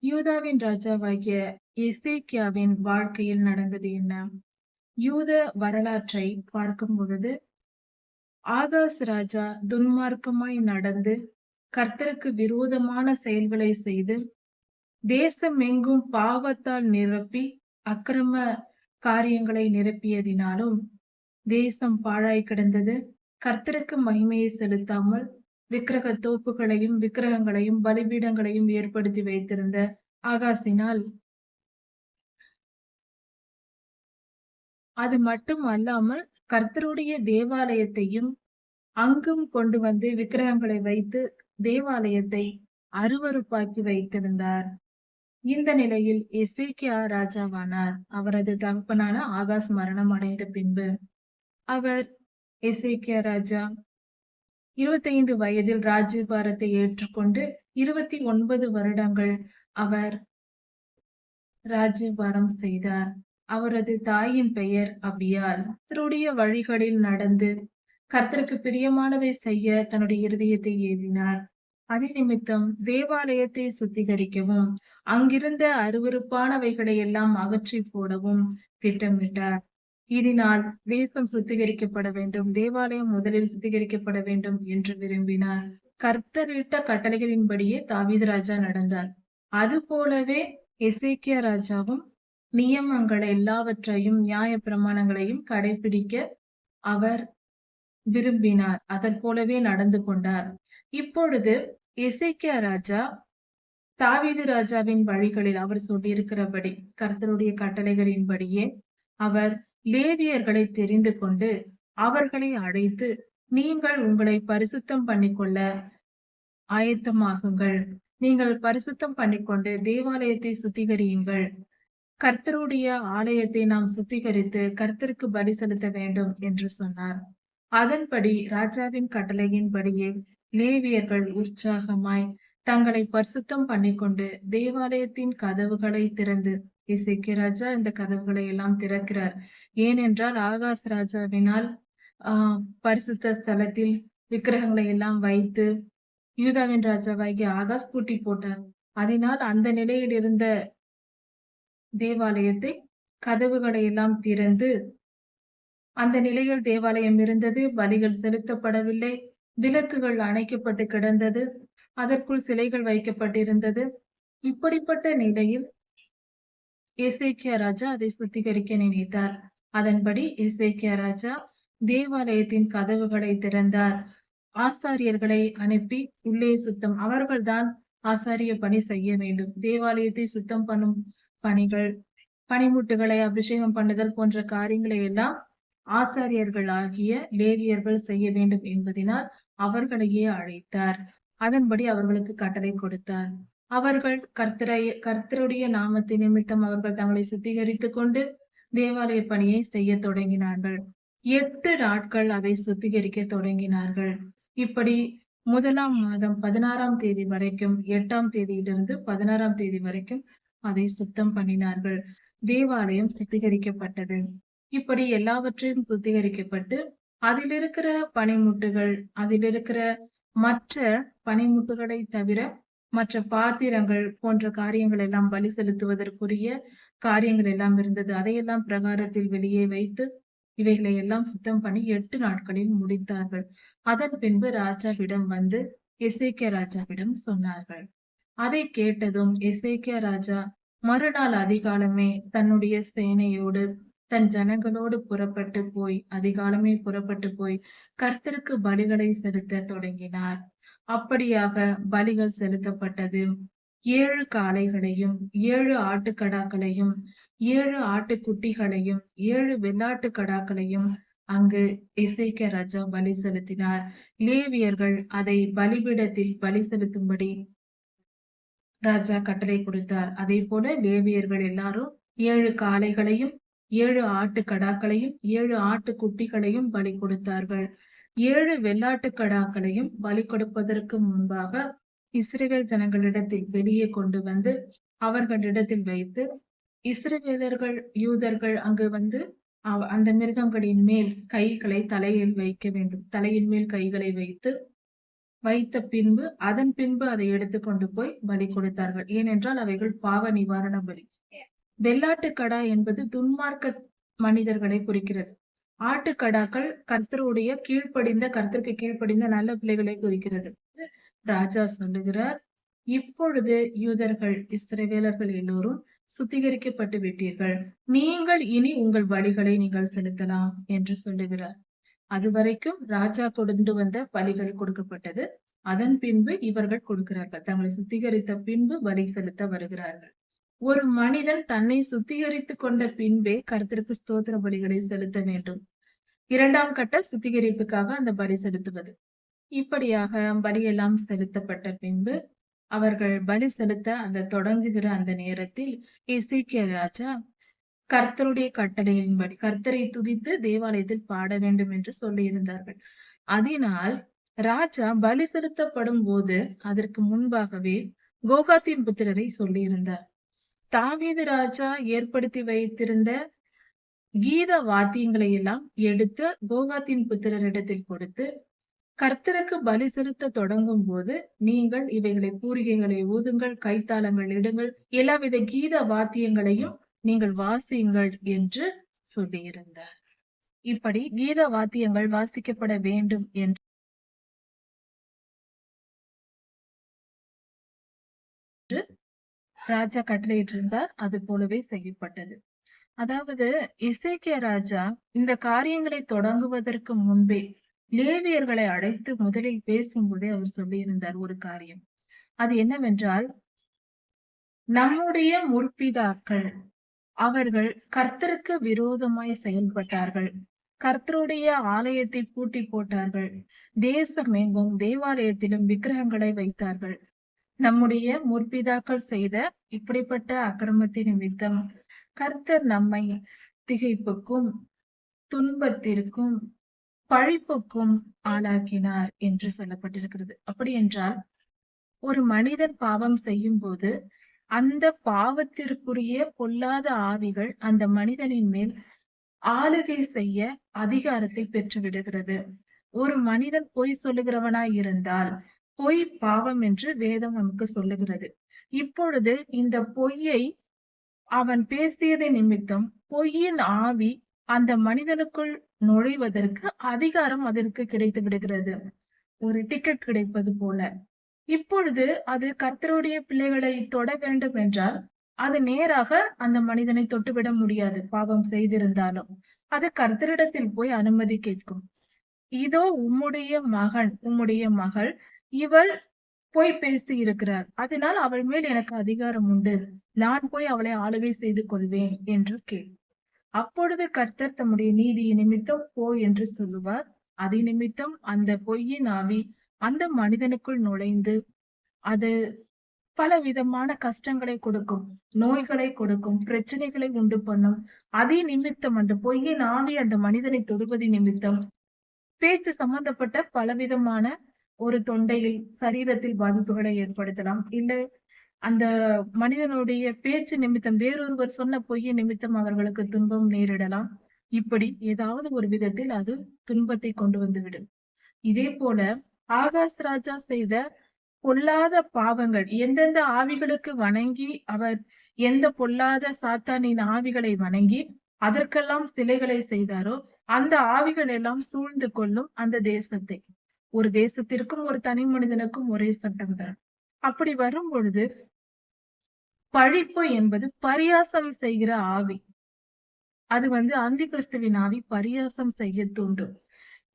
யூதாவின் ராஜாவாகிய எசேக்கியாவின் வாழ்க்கையில் நடந்தது என்ன? யூத வரலாற்றை பார்க்கும் பொழுது ஆகாஸ் ராஜா துன்மார்க்கமாய் நடந்து கர்த்தருக்கு விரோதமான செயல்களை செய்து தேசம் எங்கும் பாவத்தால் நிரப்பி அக்கிரம காரியங்களை நிரப்பியதினாலும் தேசம் பாழாய் கிடந்தது. கர்த்தருக்கு மகிமையை செலுத்தாமல் விக்கிரக தோப்புகளையும் விக்கிரகங்களையும் பலிபீடங்களையும் ஏற்படுத்தி வைத்திருந்த ஆகாசினால் அது மட்டும் அல்லாமல் கர்த்தருடைய தேவாலயத்தையும் அங்கும் கொண்டு வந்து விக்கிரகங்களை வைத்து தேவாலயத்தை அருவருப்பாக்கி வைத்திருந்தார். இந்த நிலையில் எசேக்கியா ராஜாவானார். அவரது தகப்பனான ஆகாஸ் மரணம் அடைந்த பின்பு அவர் எசேக்கியா ராஜா 25 வயதில் ராஜ்யபாரத்தை ஏற்றுக்கொண்டு 29 வருடங்கள் அவர் ராஜ்யபாரம் செய்தார். அவரது தாயின் பெயர் அபியால். கர்த்தருடைய வழிகளில் நடந்து கர்த்தருக்கு பிரியமானதை செய்ய தன்னுடைய இருதயத்தை ஏவினார். அதே நிமித்தம் தேவாலயத்தை சுத்திகரிக்கவும் அங்கிருந்த அருவருப்பானவைகளை எல்லாம் அகற்றி போடவும் திட்டமிட்டார். இதனால் தேசம் சுத்திகரிக்கப்பட வேண்டும், தேவாலயம் முதலில் சுத்திகரிக்கப்பட வேண்டும் என்று விரும்பினார். கர்த்தரிட்ட கட்டளைகளின்படியே தாவீது ராஜா நடந்தார். அது போலவே எசேக்கியா ராஜாவும் நியமங்கள் எல்லாவற்றையும் நியாய பிரமாணங்களையும் கடைபிடிக்க அவர் விரும்பினார். அதற் போலவே நடந்து கொண்டார். இப்பொழுது எசேக்கியா ராஜா தாவீது ராஜாவின் வழிகளில் அவர் சொல்லியிருக்கிறபடி கர்த்தருடைய கட்டளைகளின்படியே அவர் லேவியர்களை தெரிந்து கொண்டு அவர்களை அழைத்து, நீங்கள் உங்களை பரிசுத்தம் பண்ணிக்கொள்ள ஆயத்தமாகுங்கள், நீங்கள் பரிசுத்தம் பண்ணிக்கொண்டு தேவாலயத்தை சுத்திகரியுங்கள், கர்த்தருடைய ஆலயத்தை நாம் சுத்திகரித்து கர்த்தருக்கு பலி செலுத்த வேண்டும் என்று சொன்னார். அதன்படி ராஜாவின் கட்டளையின்படியே லேவியர்கள் உற்சாகமாய் தங்களை பரிசுத்தம் பண்ணிக்கொண்டு தேவாலயத்தின் கதவுகளை திறந்து, எசேக்கியா ராஜா இந்த கதவுகளை எல்லாம் திறக்கிறார். ஏனென்றால் ஆகாஸ் ராஜாவினால் பரிசுத்த ஸ்தலத்தில் விக்கிரகங்களை எல்லாம் வைத்து யூதாவின் ராஜாவாகிய ஆகாஸ் பூட்டி போட்டார். அதனால் அந்த நிலையில் இருந்த தேவாலயத்தை கதவுகளை எல்லாம் திறந்து, அந்த நிலையில் தேவாலயம் இருந்தது. பலிகள் செலுத்தப்படவில்லை, விளக்குகள் அணைக்கப்பட்டு கிடந்தது, அதற்குள் சிலைகள் வைக்கப்பட்டிருந்தது. இப்படிப்பட்ட நிலையில் எசேக்கியா ராஜா அதை சுத்திகரிக்க நினைத்தார். அதன்படி எசேக்கியா ராஜா தேவாலயத்தின் கதவுகளை திறந்தார். ஆசாரியர்களை அனுப்பி உள்ளே சுத்தம், அவர்கள்தான் ஆசாரிய பணி செய்ய வேண்டும். தேவாலயத்தை சுத்தம் பண்ணும் பணிகள், பனிமுட்டுகளை அபிஷேகம் பண்ணுதல் போன்ற காரியங்களை எல்லாம் ஆசாரியர்கள் ஆகிய லேவியர்கள் செய்ய வேண்டும் என்பதனால் அவர்களையே அழைத்தார். அதன்படி அவர்களுக்கு கட்டளை கொடுத்தார். அவர்கள் கர்த்தருடைய நாமத்தின் நிமித்தம் அவர்கள் தங்களை சுத்திகரித்துக் கொண்டு தேவாலய பணியை செய்ய தொடங்கினார்கள். 8 நாட்கள் அதை சுத்திகரிக்க தொடங்கினார்கள். இப்படி முதலாம் மாதம் 16ஆம் தேதி வரைக்கும், 8ஆம் தேதியிலிருந்து 16ஆம் தேதி வரைக்கும் அதை சுத்தம் பண்ணினார்கள். தேவாலயம் சுத்திகரிக்கப்பட்டது. இப்படி எல்லாவற்றையும் சுத்திகரிக்கப்பட்டு அதில் இருக்கிற பனிமுட்டுகள், அதில் இருக்கிற மற்ற பனிமுட்டுகளை தவிர மற்ற பாத்திரங்கள் போன்ற காரியங்கள் எல்லாம் பலி செலுத்துவதற்குரிய காரியங்கள் எல்லாம் இருந்தது. அதையெல்லாம் பிரகாரத்தில் வெளியே வைத்து இவைகளை எல்லாம் சுத்தம் பண்ணி 8 நாட்களில் முடித்தார்கள். அதன் பின்பு ராஜாவிடம் வந்து எசேக்கியா ராஜாவிடம் சொன்னார்கள். அதை கேட்டதும் எசேக்கியா ராஜா மறுநாள் அதிகாலமே தன்னுடைய சேனையோடு தன் ஜனங்களோடு அதிகாலமே புறப்பட்டு போய் கர்த்தருக்கு பலிகளை செலுத்த தொடங்கினார். அப்படியாக பலிகள் செலுத்தப்பட்டது. 7 காளைகளையும் 7 ஆட்டுக்கடாக்களையும் 7 ஆட்டுக்குட்டிகளையும் 7 வெள்ளாட்டு கடாக்களையும் அங்கு எசேக்கியா ராஜா பலி செலுத்தினார். லேவியர்கள் அதை பலிபீடத்தில் பலி செலுத்தும்படி ராஜா கட்டளை கொடுத்தார். அதே போல லேவியர்கள் எல்லாரும் 7 காளைகளையும் 7 ஆட்டு கடாக்களையும் 7 ஆட்டு குட்டிகளையும் பலி கொடுத்தார்கள். 7 வெள்ளாட்டுக்கடாக்களையும் பலி கொடுப்பதற்கு முன்பாக இஸ்ரவேல் ஜனங்களிடத்தில் வெளியே கொண்டு வந்து அவர்களிடத்தில் வைத்து, இஸ்ரவேலர்கள் யூதர்கள் அங்கு வந்து அந்த மிருகங்களின் மேல் கைகளை தலையில் வைக்க வேண்டும். தலையின் மேல் கைகளை வைத்த பின்பு அதன் பின்பு அதை எடுத்துக்கொண்டு போய் பலி கொடுத்தார்கள். ஏனென்றால் அவைகள் பாவ நிவாரண பலி. வெள்ளாட்டுக்கடா என்பது துன்மார்க்க மனிதர்களை குறிக்கிறது. ஆட்டுக்கடாக்கள் கர்த்தருடைய கர்த்தருக்கு கீழ்ப்படிந்த நல்ல பிள்ளைகளை குறிக்கிறது. ராஜா சொல்லுகிறார், இப்பொழுது யூதர்கள் இஸ்ரவேலர்கள் எல்லோரும் சுத்திகரிக்கப்பட்டு விட்டீர்கள், நீங்கள் இனி உங்கள் பலிகளை நீங்கள் செலுத்தலாம் என்று சொல்லுகிறார். அதுவரைக்கும் ராஜா கொண்டு வந்த பலிகள் கொடுக்கப்பட்டது. அதன் பின்பு இவர்கள் கொடுக்கிறார்கள். தங்களை சுத்திகரித்த பின்பு பலி செலுத்த வருகிறார்கள். ஒரு மனிதன் தன்னை சுத்திகரித்து கொண்ட பின்பே கர்த்தருக்கு ஸ்தோத்திர பலிகளை செலுத்த வேண்டும். 2ஆம் கட்ட சுத்திகரிப்புக்காக அந்த பலி செலுத்துவது. இப்படியாக பலியெல்லாம் செலுத்தப்பட்ட பின்பு அவர்கள் பலி செலுத்த அந்த தொடங்குகிற அந்த நேரத்தில் எசேக்கியா ராஜா கர்த்தருடைய கட்டளையின்படி கர்த்தரை துதித்து தேவாலயத்தில் பாட வேண்டும் என்று சொல்லி இருந்தார்கள். அதனால் ராஜா பலி செலுத்தப்படும் போது அதற்கு முன்பாகவே கோகாத்தின் புத்திரரை சொல்லி இருந்தார். தாவீது ராஜா ஏற்படுத்தி வைத்திருந்த கீத வாத்தியங்களை எல்லாம் எடுத்து கோகாத்தின் புத்திரரிடத்தில் கொடுத்து, கர்த்தருக்கு பலி செலுத்த தொடங்கும் போது நீங்கள் இவைகளை பூரிகைகளை ஊதுங்கள், கைத்தாளங்கள் இடுங்கள், எல்லாவித கீத வாத்தியங்களையும் நீங்கள் வாசியுங்கள் என்று சொல்லியிருந்தார். இப்படி கீத வாத்தியங்கள் வாசிக்கப்பட வேண்டும் என்று ராஜா கட்டளையிட்டிருந்தார். அது போலவே செய்யப்பட்டது. அதாவது எசேக்கியா ராஜா இந்த காரியங்களை தொடங்குவதற்கு முன்பே லேவியர்களை அழைத்து முதலில் பேசும்போதே அவர் சொல்லியிருந்தார் ஒரு காரியம். அது என்னவென்றால், நம்முடைய முற்பிதாக்கள் அவர்கள் கர்த்தருக்கு விரோதமாய் செயல்பட்டார்கள். கர்த்தருடைய ஆலயத்தை பூட்டி போட்டார்கள். தேசமெங்கும் தேவாலயத்திலும் விக்கிரகங்களை வைத்தார்கள். நம்முடைய முற்பிதாக்கள் செய்த இப்படிப்பட்ட அக்கிரமத்தின் நிமித்தம் கர்த்தர் நம்மை திகைப்புக்கும் துன்பத்திற்கும் பழிப்புக்கும் ஆளாக்கினார் என்று சொல்லப்பட்டிருக்கிறது. அப்படி என்றால் ஒரு மனிதன் பாவம் செய்யும் போது அந்த பாவத்திற்குரிய பொல்லாத ஆவிகள் அந்த மனிதனின் மேல் ஆளுகை செய்ய அதிகாரத்தை பெற்று விடுகிறது. ஒரு மனிதன் பொய் சொல்லுகிறவனாய் இருந்தால் பொய் பாவம் என்று வேதம் நமக்கு சொல்லுகிறது. இப்பொழுது இந்த பொய்யை அவன் பேசியதை நிமித்தம் பொய்யின் ஆவி அந்த மனிதனுக்குள் நுழைவதற்கு அதிகாரம் அதற்கு கிடைத்து விடுகிறது. ஒரு டிக்கெட் கிடைப்பது போல. இப்பொழுது அது கர்த்தருடைய பிள்ளைகளை தொட வேண்டும் என்றால் அது நேராக அந்த மனிதனை தொட்டுவிட முடியாது. பாவம் செய்திருந்தாலும் அது கர்த்தரிடத்தில் போய் அனுமதி கேட்கும். இதோ உம்முடைய மகன் உம்முடைய மகள் இவள் போய் பேசி இருக்கிறார், அதனால் அவள் மேல் எனக்கு அதிகாரம் உண்டு, நான் போய் அவளை ஆளுகை செய்து கொள்வேன் என்று கேள். அப்பொழுது கர்த்தர் தம்முடைய நீதியை நிமித்தம் போ என்று சொல்லுவார். அது நிமித்தம் அந்த பொய்யின் ஆவி அந்த மனிதனுக்குள் நுழைந்து அது பல விதமான கஷ்டங்களை கொடுக்கும், நோய்களை கொடுக்கும், பிரச்சனைகளை உண்டு பண்ணும். அதே நிமித்தம் அந்த பொய்யின் ஆவி அந்த மனிதனை தொடுவது நிமித்தம் பேச்சு சம்பந்தப்பட்ட பலவிதமான ஒரு தொண்டையில் சரீரத்தில் பாதிப்புகளை ஏற்படுத்தலாம். இல்லை அந்த மனிதனுடைய பேச்சு நிமித்தம் வேறொருவர் சொன்ன பொய்ய நிமித்தம் அவர்களுக்கு துன்பம் நேரிடலாம். இப்படி ஏதாவது ஒரு விதத்தில் அது துன்பத்தை கொண்டு வந்துவிடும். இதே போல ஆகாஷ் ராஜா செய்த பொல்லாத பாவங்கள், எந்தெந்த ஆவிகளுக்கு வணங்கி அவர் எந்த பொல்லாத சாத்தானின் ஆவிகளை வணங்கி அதற்கெல்லாம் சிலைகளை செய்தாரோ அந்த ஆவிகள் எல்லாம் சூழ்ந்து கொள்ளும் அந்த தேசத்தை. ஒரு தேசத்திற்கும் ஒரு தனி மனிதனுக்கும் ஒரே சட்டம் தான். அப்படி வரும் பொழுது பழிப்பு என்பது பரியாசம் செய்கிற ஆவி. அது அந்தி கிறிஸ்துவின் ஆவி பரியாசம் செய்ய தூண்டும்.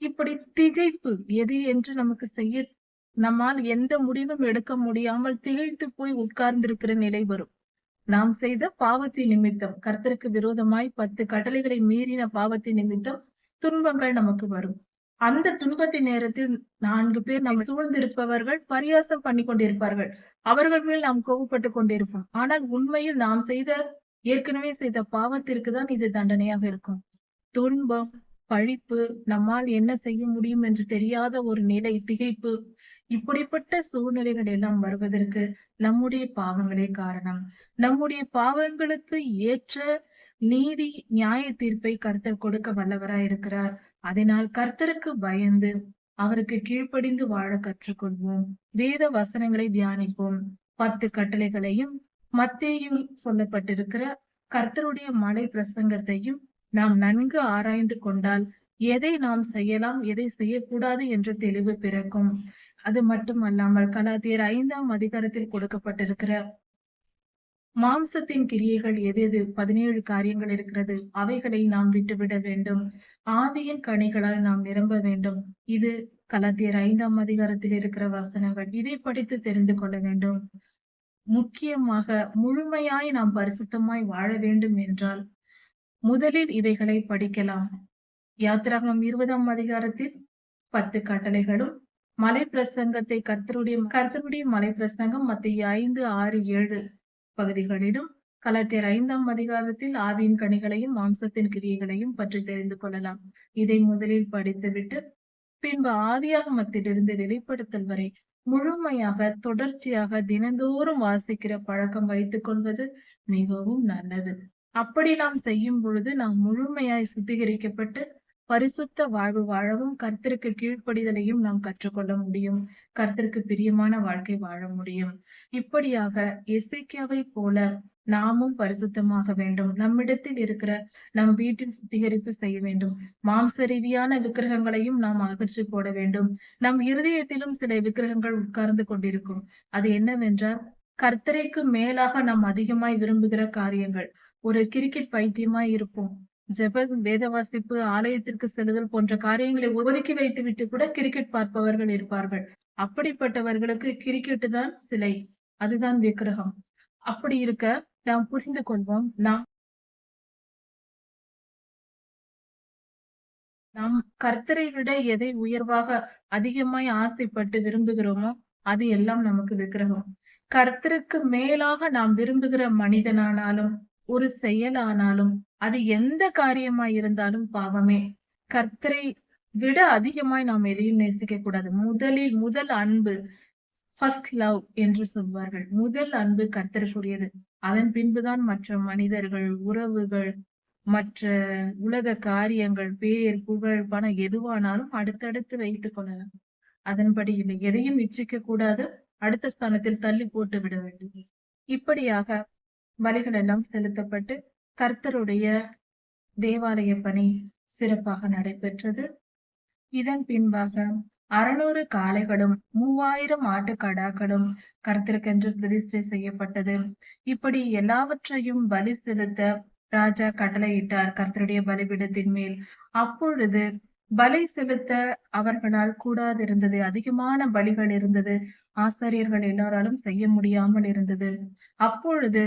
இப்படி திகைப்பு எது என்று நமக்கு செய்ய நம்மால் எந்த முடிவும் எடுக்க முடியாமல் திகைத்து போய் உட்கார்ந்திருக்கிற நிலை வரும். நாம் செய்த பாவத்தின் நிமித்தம், கர்த்தருக்கு விரோதமாய் 10 கட்டளைகளை மீறின பாவத்தின் நிமித்தம் துன்பங்கள் நமக்கு வரும். அந்த துன்பத்தின் நேரத்தில் 4 பேர் நம்மை சூழ்ந்திருப்பவர்கள் பரியாசம் பண்ணி கொண்டிருப்பார்கள். அவர்கள் மேல் நாம் கோபப்பட்டு கொண்டிருப்போம். ஆனால் உண்மையில் நாம் ஏற்கனவே செய்த பாவத்திற்கு தான் இது தண்டனையாக இருக்கும். துன்பம், பழிப்பு, நம்மால் என்ன செய்ய முடியும் என்று தெரியாத ஒரு நிலை, திகைப்பு, இப்படிப்பட்ட சூழ்நிலைகள் எல்லாம் வருவதற்கு நம்முடைய பாவங்களே காரணம். நம்முடைய பாவங்களுக்கு ஏற்ற நீதி, நியாய தீர்ப்பை கர்த்தர் கொடுக்க வல்லவராய் இருக்கிறார். அதனால் கர்த்தருக்கு பயந்து அவருக்கு கீழ்ப்படிந்து வாழ கற்றுக்கொள்வோம். வேத வசனங்களை தியானிப்போம். 10 கட்டளைகளையும் மத்தேயுவில் சொல்லப்பட்டிருக்கிற கர்த்தருடைய மலை பிரசங்கத்தையும் நாம் நன்கு ஆராய்ந்து கொண்டால் எதை நாம் செய்யலாம், எதை செய்யக்கூடாது என்ற தெளிவு பிறக்கும். அது மட்டுமல்லாமல் கலாத்தியர் 5ஆம் அதிகாரத்தில் கொடுக்கப்பட்டிருக்கிற மாம்சத்தின் கிரியைகள் எது எது 17 காரியங்கள் இருக்கிறது, அவைகளை நாம் விட்டுவிட வேண்டும். ஆவியின் கனிகளால் நாம் நிரம்ப வேண்டும். இது கலாத்தியர் 5ஆம் அதிகாரத்தில் இருக்கிற வசனங்கள். இதை படித்து தெரிந்து கொள்ள வேண்டும். முக்கியமாக முழுமையாய் நாம் பரிசுத்தமாய் வாழ வேண்டும் என்றால் முதலில் இவைகளை படிக்கலாம். யாத்திராகமம் 20ஆம் அதிகாரத்தில் 10 கட்டளைகளும், மலை பிரசங்கத்தை கர்த்தருடைய மலை பிரசங்கம் மத்தேயு 5, 6, 7 பகுதிகளிலும், கலாத்தியர் 5ஆம் அதிகாரத்தில் ஆவியின் கனிகளையும் மாம்சத்தின் கிரியைகளையும் பற்றி தெரிந்து கொள்ளலாம். இதை முதலில் படித்துவிட்டு பின்பு ஆதியாகமத்திலிருந்து வெளிப்படுத்தல் வரை முழுமையாக தொடர்ச்சியாக தினந்தோறும் வாசிக்கிற பழக்கம் வைத்துக் கொள்வது மிகவும் நல்லது. அப்படி நாம் செய்யும் பொழுது நாம் முழுமையாய் சுத்திகரிக்கப்பட்டு பரிசுத்த வாழ்வு வாழவும் கர்த்தருக்கு கீழ்ப்படிதலையும் நாம் கற்றுக்கொள்ள முடியும். கர்த்தருக்கு பிரியமான வாழ்க்கை வாழ முடியும். இப்படியாக எசேக்கியாவை போல நாமும் பரிசுத்தமாக வேண்டும். நம்மிடத்தில் இருக்கிற நம் வீட்டில் சுத்திகரிப்பு செய்ய வேண்டும். மாம்ச ரீதியான விக்கிரகங்களையும் நாம் அகற்றி போட வேண்டும். நம் இருதயத்திலும் சில விக்கிரகங்கள் உட்கார்ந்து கொண்டிருக்கும். அது என்னவென்றால் கர்த்தரைக்கு மேலாக நாம் அதிகமாய் விரும்புகிற காரியங்கள். ஒரு கிரிக்கெட் பைத்தியமாய் இருப்போம். ஜெபம், வேத வாசிப்பு, ஆலயத்திற்கு செல்லுதல் போன்ற காரியங்களை ஒதுக்கி வைத்து விட்டு கூட கிரிக்கெட் பார்ப்பவர்கள் இருப்பார்கள். அப்படிப்பட்டவர்களுக்கு கிரிக்கெட் தான் சிலை, அதுதான் விக்கிரகம். அப்படி இருக்க நாம் புரிந்து கொள்வோம், நாம் கர்த்தரை விட எதை உயர்வாக அதிகமாய் ஆசைப்பட்டு விரும்புகிறோமோ அது எல்லாம் நமக்கு விக்கிரகம். கர்த்தருக்கு மேலாக நாம் விரும்புகிற மனிதனானாலும் ஒரு செயலானாலும் அது எந்த காரியமாய் இருந்தாலும் பாவமே. கர்த்தரை விட அதிகமாய் நாம் எதையும் நேசிக்க கூடாது. முதல் அன்பு, ஃபர்ஸ்ட் லவ் என்று சொல்வார்கள். முதல் அன்பு கர்த்தருக்குரியது. அதன் பின்புதான் மற்ற மனிதர்கள், உறவுகள், மற்ற உலக காரியங்கள், பேர், புகழ், பணம் எதுவானாலும் அடுத்தடுத்து வைத்துக் கொள்ளலாம். அதன்படி இல்லை. எதையும் இச்சிக்க கூடாது. அடுத்த ஸ்தானத்தில் தள்ளி போட்டு விட வேண்டும். இப்படியாக பலிகள் எல்லாம் செலுத்தப்பட்டு கர்த்தருடைய தேவாலய பணி சிறப்பாக நடைபெற்றது. இதன் பின்பாக 600 காளைகளும் 3000 ஆட்டுக்கடாக்களும் கர்த்தருக்கென்று பிரதிஷ்டை செய்யப்பட்டது. இப்படி எல்லாவற்றையும் பலி செலுத்த ராஜா கட்டளையிட்டார் கர்த்தருடைய பலிபீடத்தின் மேல். அப்பொழுது பலி செலுத்த அவர்களால் கூடாதிருந்தது. அதிகமான பலிகள் இருந்தது. ஆசாரியர்கள் எல்லாராலும் செய்ய முடியாமல் இருந்தது. அப்பொழுது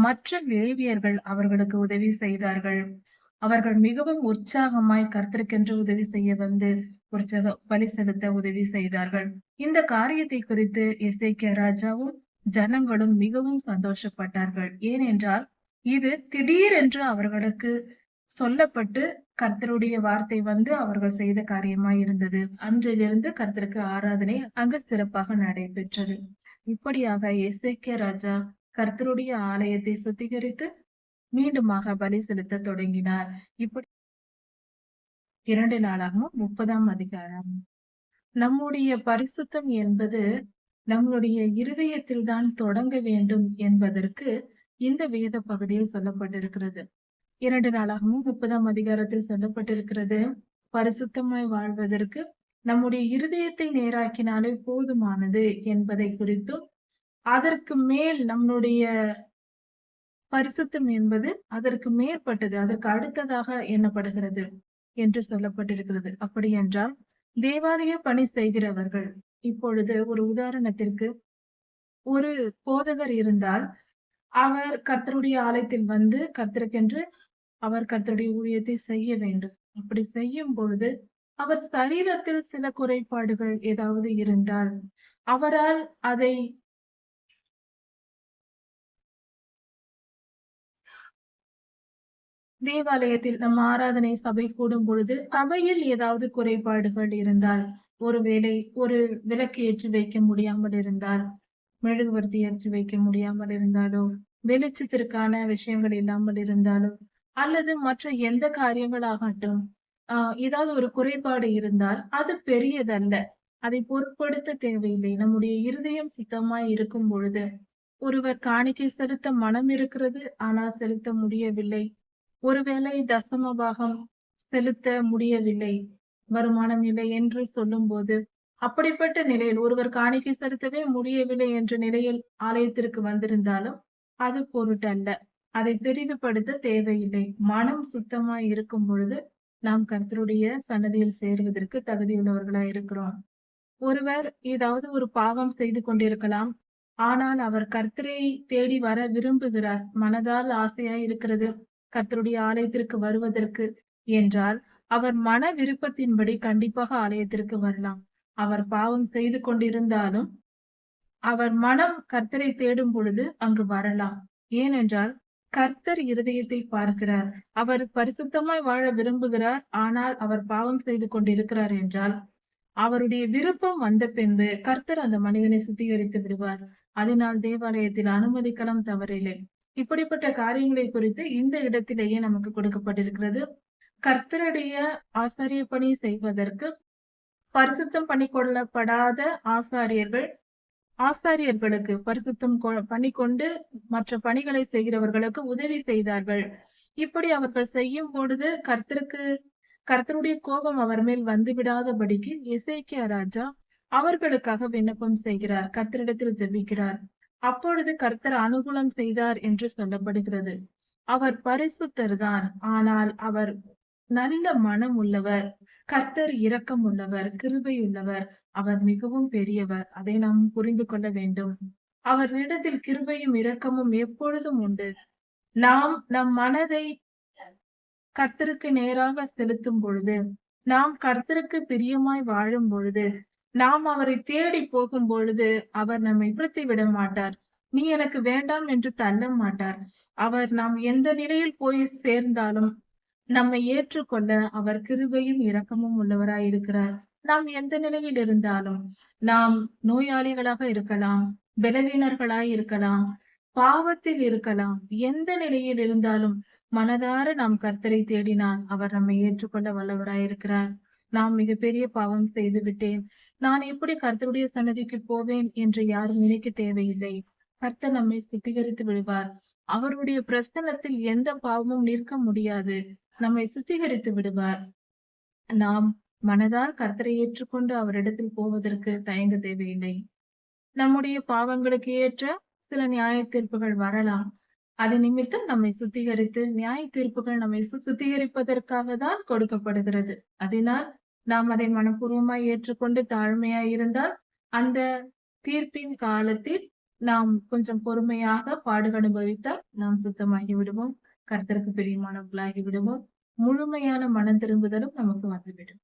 மற்ற லேவியர்கள் அவர்களுக்கு உதவி செய்தார்கள். அவர்கள் மிகவும் உற்சாகமாய் கர்த்தருக்கென்று உதவி செய்ய வந்து பலி செலுத்த உதவி செய்தார்கள். இந்த காரியத்தை குறித்து எசேக்கியா ராஜாவும் ஜனங்களும் மிகவும் சந்தோஷப்பட்டார்கள். ஏனென்றால் இது திடீரென்று அவர்களுக்கு சொல்லப்பட்டு கர்த்தருடைய வார்த்தை வந்து அவர்கள் செய்த காரியமாய் இருந்தது. அன்றிலிருந்து கர்த்தருக்கு ஆராதனை அங்கு சிறப்பாக நடைபெற்றது. இப்படியாக எசேக்கியா ராஜா கர்த்தருடைய ஆலயத்தை சுத்திகரித்து மீண்டுமாக பலி செலுத்த தொடங்கினார். இப்படி 2 நாளாகவும் 30ஆம் அதிகாரம். நம்முடைய பரிசுத்தம் என்பது நம்முடைய இருதயத்தில் தான் தொடங்க வேண்டும் என்பதற்கு இந்த வேத பகுதியில் சொல்லப்பட்டிருக்கிறது. 2 நாளாகவும் 30ஆம் அதிகாரத்தில் சொல்லப்பட்டிருக்கிறது. பரிசுத்தமாய் வாழ்வதற்கு நம்முடைய இருதயத்தை நேராக்கினாலே போதுமானது என்பதை குறித்தும், அதற்கு மேல் நம்முடைய பரிசுத்தம் என்பது அதற்கு மேற்பட்டது, அதற்கு அடுத்ததாக எண்ணப்படுகிறது என்று சொல்லப்பட்டிருக்கிறது. அப்படி என்றால் தேவாலய பணி செய்கிறவர்கள், இப்பொழுது ஒரு உதாரணத்திற்கு ஒரு போதகர் இருந்தால் அவர் கர்த்தருடைய ஆலயத்தில் வந்து கர்த்தருக்கென்று அவர் கர்த்தருடைய ஊழியத்தை செய்ய வேண்டும். அப்படி செய்யும் பொழுது அவர் சரீரத்தில் சில குறைபாடுகள் ஏதாவது இருந்தால் அவரால் அதை தேவாலயத்தில் நம்ம ஆராதனை சபை கூடும் பொழுது சபையில் ஏதாவது குறைபாடுகள் இருந்தால், ஒருவேளை ஒரு விளக்கு ஏற்றி வைக்க முடியாமல் இருந்தால், மெழுகுவர்த்தி ஏற்றி வைக்க முடியாமல் இருந்தாலோ, வெளிச்சத்திற்கான விஷயங்கள் இல்லாமல் இருந்தாலோ, அல்லது மற்ற எந்த காரியங்களாகட்டும், ஏதாவது ஒரு குறைபாடு இருந்தால் அது பெரியதல்ல. அதை பொருட்படுத்த தேவையில்லை. நம்முடைய இருதயம் சுத்தமாய் இருக்கும் பொழுது, ஒருவர் காணிக்கை செலுத்த மனம் இருக்கிறது, ஆனால் செலுத்த முடியவில்லை. ஒருவேளை தசம பாகம் செலுத்த முடியவில்லை, வருமானம் இல்லை என்று சொல்லும்போது, அப்படிப்பட்ட நிலையில் ஒருவர் காணிக்கை செலுத்தவே முடியவில்லை என்ற நிலையில் ஆலயத்திற்கு வந்திருந்தாலும் அது பொருட்டல்ல. அதை பெரிதுபடுத்த தேவையில்லை. மனம் சுத்தமாய் இருக்கும் பொழுது நாம் கர்த்தருடைய சன்னதியில் சேருவதற்கு தகுதியுள்ளவர்களாய் இருக்கிறோம். ஒருவர் ஏதாவது ஒரு பாவம் செய்து கொண்டிருக்கலாம். ஆனால் அவர் கர்த்தரை தேடி வர விரும்புகிறார். மனதால் ஆசையாய் இருக்கிறது கர்த்தருடைய ஆலயத்திற்கு வருவதற்கு என்றால், அவர் மன விருப்பத்தின்படி கண்டிப்பாக ஆலயத்திற்கு வரலாம். அவர் பாவம் செய்து கொண்டிருந்தாலும், அவர் மனம் கர்த்தரை தேடும் பொழுது அங்கு வரலாம். ஏனென்றால், கர்த்தர் இருதயத்தை பார்க்கிறார். அவர் பரிசுத்தமாய் வாழ விரும்புகிறார். ஆனால் அவர் பாவம் செய்து கொண்டிருக்கிறார் என்றால், அவருடைய விருப்பம் வந்த பின்பு கர்த்தர் அந்த மனிதனை சுத்திகரித்து விடுவார். அதனால் தேவாலயத்தில் அனுமதிக்கலாம், தவறில்லை. இப்படிப்பட்ட காரியங்களை குறித்து இந்த இடத்திலேயே நமக்கு கொடுக்கப்பட்டிருக்கிறது. கர்த்தருடைய ஆசாரிய பணி செய்வதற்கு பரிசுத்தம் பண்ணிக்கொள்ளப்படாத ஆசாரியர்களுக்கு பரிசுத்தம் பண்ணிக்கொண்டு மற்ற பணிகளை செய்கிறவர்களுக்கு உதவி செய்தார்கள். இப்படி அவர்கள் செய்யும் பொழுது கர்த்தருடைய கோபம் அவர் மேல் வந்துவிடாதபடிக்கு எசேக்கியா ராஜா அவர்களுக்காக விண்ணப்பம் செய்கிறார், கர்த்தரிடத்தில் ஜெபிக்கிறார். அப்பொழுது கர்த்தர் அனுகூலம் செய்தார் என்று சொல்லப்படுகிறது. அவர் பரிசுத்தர் தான், ஆனால் அவர் நல்ல மனம் உள்ளவர். கர்த்தர் இரக்கம் உள்ளவர், கிருபை உள்ளவர். அவர் மிகவும் பெரியவர். அதை நாம் புரிந்து கொள்ள வேண்டும். அவரிடத்தில் கிருபையும் இரக்கமும் எப்பொழுதும் உண்டு. நாம் நம் மனதை கர்த்தருக்கு நேராக செலுத்தும் பொழுது, நாம் கர்த்தருக்கு பிரியமாய் வாழும் பொழுது, நாம் அவரை தேடி போகும் பொழுது, அவர் நம்மை விட்டு விட மாட்டார். நீ எனக்கு வேண்டாம் என்று தள்ள மாட்டார். அவர் நாம் எந்த நிலையில் போய் சேர்ந்தாலும் நம்மை ஏற்றுக்கொள்ள அவர் கிருபையும் இரக்கமும் உள்ளவராய் இருக்கிறார். நாம் எந்த நிலையில் இருந்தாலும், நாம் நோயாளிகளாக இருக்கலாம், பலவீனர்களாய் இருக்கலாம், பாவத்தில் இருக்கலாம், எந்த நிலையில் இருந்தாலும் மனதார நாம் கர்த்தரை தேடினால் அவர் நம்மை ஏற்றுக்கொள்ள வல்லவராயிருக்கிறார். நாம் மிகப்பெரிய பாவம் செய்து விட்டேன், நான் எப்படி கர்த்தருடைய சன்னதிக்கு போவேன் என்று யாரும் நினைக்க தேவையில்லை. கர்த்தர் நம்மை சுத்திகரித்து விடுவார். அவருடைய பிரசன்னத்தில் எந்த பாவமும் நிற்க முடியாது. நம்மை சுத்திகரித்து விடுவார். நாம் மனதால் கர்த்தரை ஏற்றுக்கொண்டு அவரிடத்தில் போவதற்கு தயங்க தேவையில்லை. நம்முடைய பாவங்களுக்கு ஏற்ற சில நியாய தீர்ப்புகள் வரலாம். அது நிமித்தம் நம்மை சுத்திகரித்து, நியாய தீர்ப்புகள் நம்மை சுத்திகரிப்பதற்காக தான் கொடுக்கப்படுகிறது. அதனால் நாம் அதை மனப்பூர்வமாய் ஏற்றுக்கொண்டு தாழ்மையாய் இருந்தால், அந்த தீர்ப்பின் காலத்தில் நாம் கொஞ்சம் பொறுமையாக பாடுகள் அனுபவித்தால் நாம் சுத்தமாகி விடுவோம், கர்த்தருக்கு பிரியமானவர்களாகி விடுவோம். முழுமையான மனம் திரும்புதலும் நமக்கு வந்துவிடும்.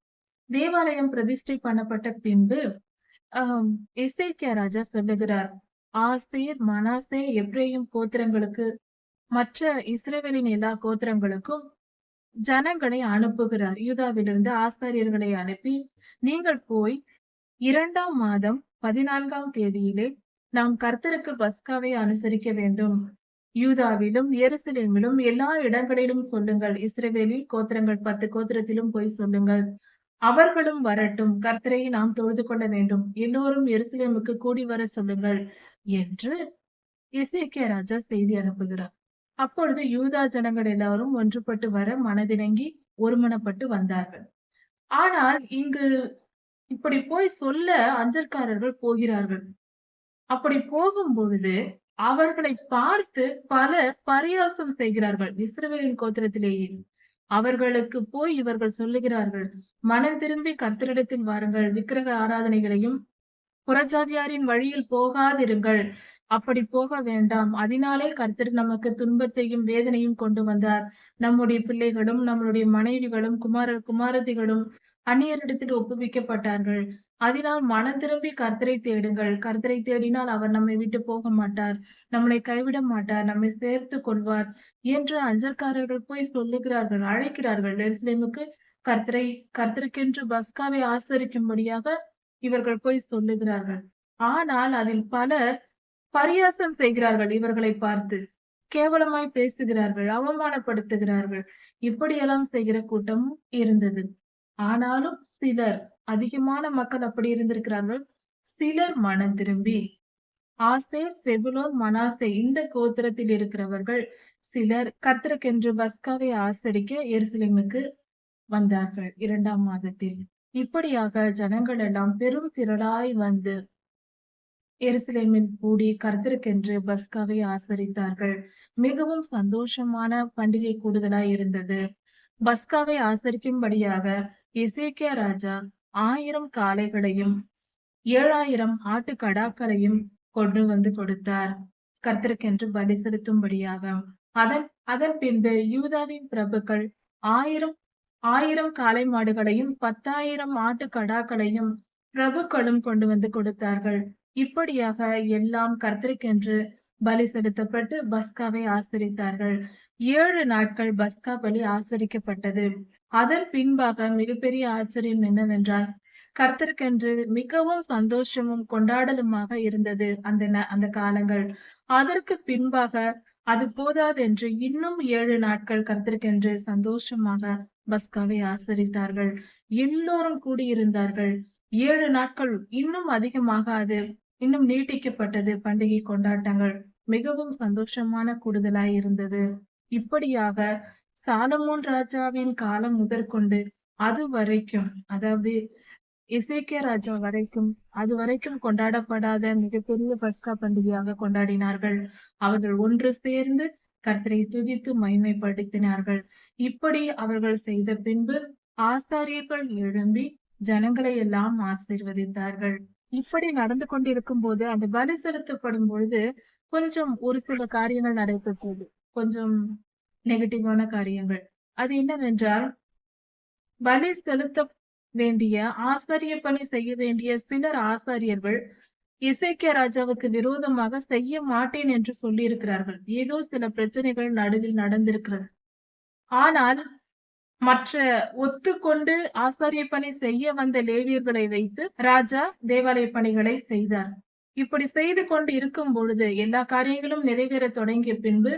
தேவாலயம் பிரதிஷ்டை பண்ணப்பட்ட பின்பு எசேக்கியா ராஜா சொல்லுகிறார், ஆசேர், மனாசே, எப்ரேயும் கோத்திரங்களுக்கு, மற்ற இஸ்ரவேலின் எல்லா கோத்திரங்களுக்கும் ஜனங்களை அனுப்புகிறார். யூதாவிலிருந்து ஆசாரியர்களை அனுப்பி, நீங்கள் போய் 2ஆம் மாதம் 14ஆம் தேதியிலே நாம் கர்த்தருக்கு பஸ்காவை அனுசரிக்க வேண்டும். யூதாவிலும் எருசலேமிலும் எல்லா இடங்களிலும் சொல்லுங்கள். இஸ்ரவேலில் கோத்திரங்கள் 10 கோத்திரத்திலும் போய் சொல்லுங்கள். அவர்களும் வரட்டும், கர்த்தரை நாம் தொழுது கொள்ள வேண்டும். எல்லோரும் எருசலேமுக்கு கூடி வர சொல்லுங்கள் என்று எசேக்கியா ராஜா செய்தி அனுப்புகிறார். அப்பொழுது யூதா ஜனங்கள் எல்லாரும் ஒன்றுபட்டு வர மனதிறங்கி ஒருமனப்பட்டு வந்தார்கள். ஆனால் இங்கு இப்படி போய் சொல்ல அஞ்சல்காரர்கள் போகிறார்கள். அப்படி போகும் பொழுது அவர்களை பார்த்து பலர் பரியாசம் செய்கிறார்கள். இஸ்ரவேலின் கோத்திரத்திலேயே அவர்களுக்கு போய் இவர்கள் சொல்லுகிறார்கள், மனம் திரும்பி கர்த்தரிடத்தில் வாருங்கள், விக்கிரக ஆராதனைகளையும் புறஜாதியாரின் வழியில் போகாதிருங்கள், அப்படி போக வேண்டாம். அதனாலே கர்த்தர் நமக்கு துன்பத்தையும் வேதனையும் கொண்டு வந்தார். நம்முடைய பிள்ளைகளும் நம்மளுடைய மனைவிகளும் குமாரத்திகளும் அந்நியரிடத்தில் ஒப்புவிக்கப்பட்டார்கள். அதனால் மனம் திரும்பி கர்த்தரை தேடுங்கள். கர்த்தரை தேடினால் அவர் நம்மை விட்டு போக மாட்டார். நம்மளை கைவிட மாட்டார். நம்மை சேர்த்துக் கொள்வார் என்று அஞ்சல்காரர்கள் போய் சொல்லுகிறார்கள், அழைக்கிறார்கள். எருசலேமுக்கு கர்த்தருக்கென்று பஸ்காவை ஆசரிக்கும்படியாக இவர்கள் போய் சொல்லுகிறார்கள். ஆனால் அதில் பலர் பரியாசம் செய்கிறார்கள். இவர்களை பார்த்து கேவலமாய் பேசுகிறார்கள், அவமானப்படுத்துகிறார்கள். இப்படியெல்லாம் செய்கிற கூட்டமும் இருந்தது. ஆனாலும் சிலர், அதிகமான மக்கள் அப்படி இருந்திருக்கிறார்கள். சிலர் மனம் திரும்பி, ஆசேர், செபுலோன், மனாசே இந்த கோத்திரத்தில் இருக்கிறவர்கள் சிலர் கர்த்தருக்கென்று பஸ்காவை ஆசரிக்க எருசலேமுக்கு வந்தார்கள் 2ஆம் மாதத்தில். இப்படியாக ஜனங்கள் எல்லாம் பெரும் திரளாய் வந்து எருசலேமில் கூடி கர்த்தருக்கென்று பஸ்காவை ஆசரித்தார்கள். மிகவும் சந்தோஷமான பண்டிகை கூடுதலாய் இருந்தது. பஸ்காவை ஆசரிக்கும்படியாக எசேக்கியா ராஜா 1000 காளைகளையும் 7000 ஆட்டுக்கடாக்களையும் கொண்டு வந்து கொடுத்தார், கர்த்தருக்கென்று பலி செலுத்தும்படியாக. அதன் பின்பு யூதாவின் பிரபுக்கள் 1000 காளை மாடுகளையும் 10,000 ஆட்டுக்கடாக்களையும் பிரபுக்களும் கொண்டு வந்து கொடுத்தார்கள். இப்படியாக எல்லாம் கர்த்தருக்கென்று பலி செலுத்தப்பட்டு பஸ்காவை ஆசரித்தார்கள். 7 நாட்கள் பஸ்கா பலி ஆசரிக்கப்பட்டது. அதன் பின்பாக மிகப்பெரிய ஆச்சரியம் என்னவென்றால், கர்த்தருக்கென்று மிகவும் சந்தோஷமும் கொண்டாடலுமாக இருந்தது அந்த காலங்கள். அதற்கு பின்பாக அது போதாதென்று இன்னும் 7 நாட்கள் கர்த்தருக்கென்று சந்தோஷமாக பஸ்காவை ஆசரித்தார்கள். எல்லோரும் கூடியிருந்தார்கள். 7 நாட்கள் இன்னும் அதிகமாக அது இன்னும் நீட்டிக்கப்பட்டது. பண்டிகை கொண்டாட்டங்கள் மிகவும் சந்தோஷமான கூடுதலாய் இருந்தது. இப்படியாக சாலமோன் ராஜாவின் காலம் முதற்கொண்டு அது வரைக்கும், அதாவது எசேக்கியா ராஜா வரைக்கும், அது வரைக்கும் கொண்டாடப்படாத மிகப்பெரிய பஸ்கா பண்டிகையாக கொண்டாடினார்கள். அவர்கள் ஒன்று சேர்ந்து கர்த்தரை துதித்து மகிமைப்படுத்தினார்கள். இப்படி அவர்கள் செய்த பின்பு ஆசாரியர்கள் எழும்பி ஜனங்களை எல்லாம் ஆசீர்வதித்தார்கள். இப்படி நடந்து கொண்டிருக்கும் போது அந்த பலி செலுத்தப்படும் பொழுது கொஞ்சம் ஒரு சில காரியங்கள் நடைபெற்றது. கொஞ்சம் நெகட்டிவான காரியங்கள். அது என்னவென்றால், பலி செலுத்த வேண்டிய ஆசாரிய பணி செய்ய வேண்டிய சிலர் ஆசாரியர்கள் எசேக்கியா ராஜாவுக்கு விரோதமாக செய்ய மாட்டேன் என்று சொல்லி இருக்கிறார்கள். ஏதோ சில பிரச்சனைகள் நடுவில் நடந்திருக்கிறது. ஆனால் மற்ற ஒத்துக்கொண்டு ஆசாரிய பணி செய்ய வந்த லேவியர்களை வைத்து ராஜா தேவாலய பணிகளை செய்தார். இப்படி செய்து கொண்டு இருக்கும் பொழுது எல்லா காரியங்களும் நிறைவேற தொடங்கிய பின்பு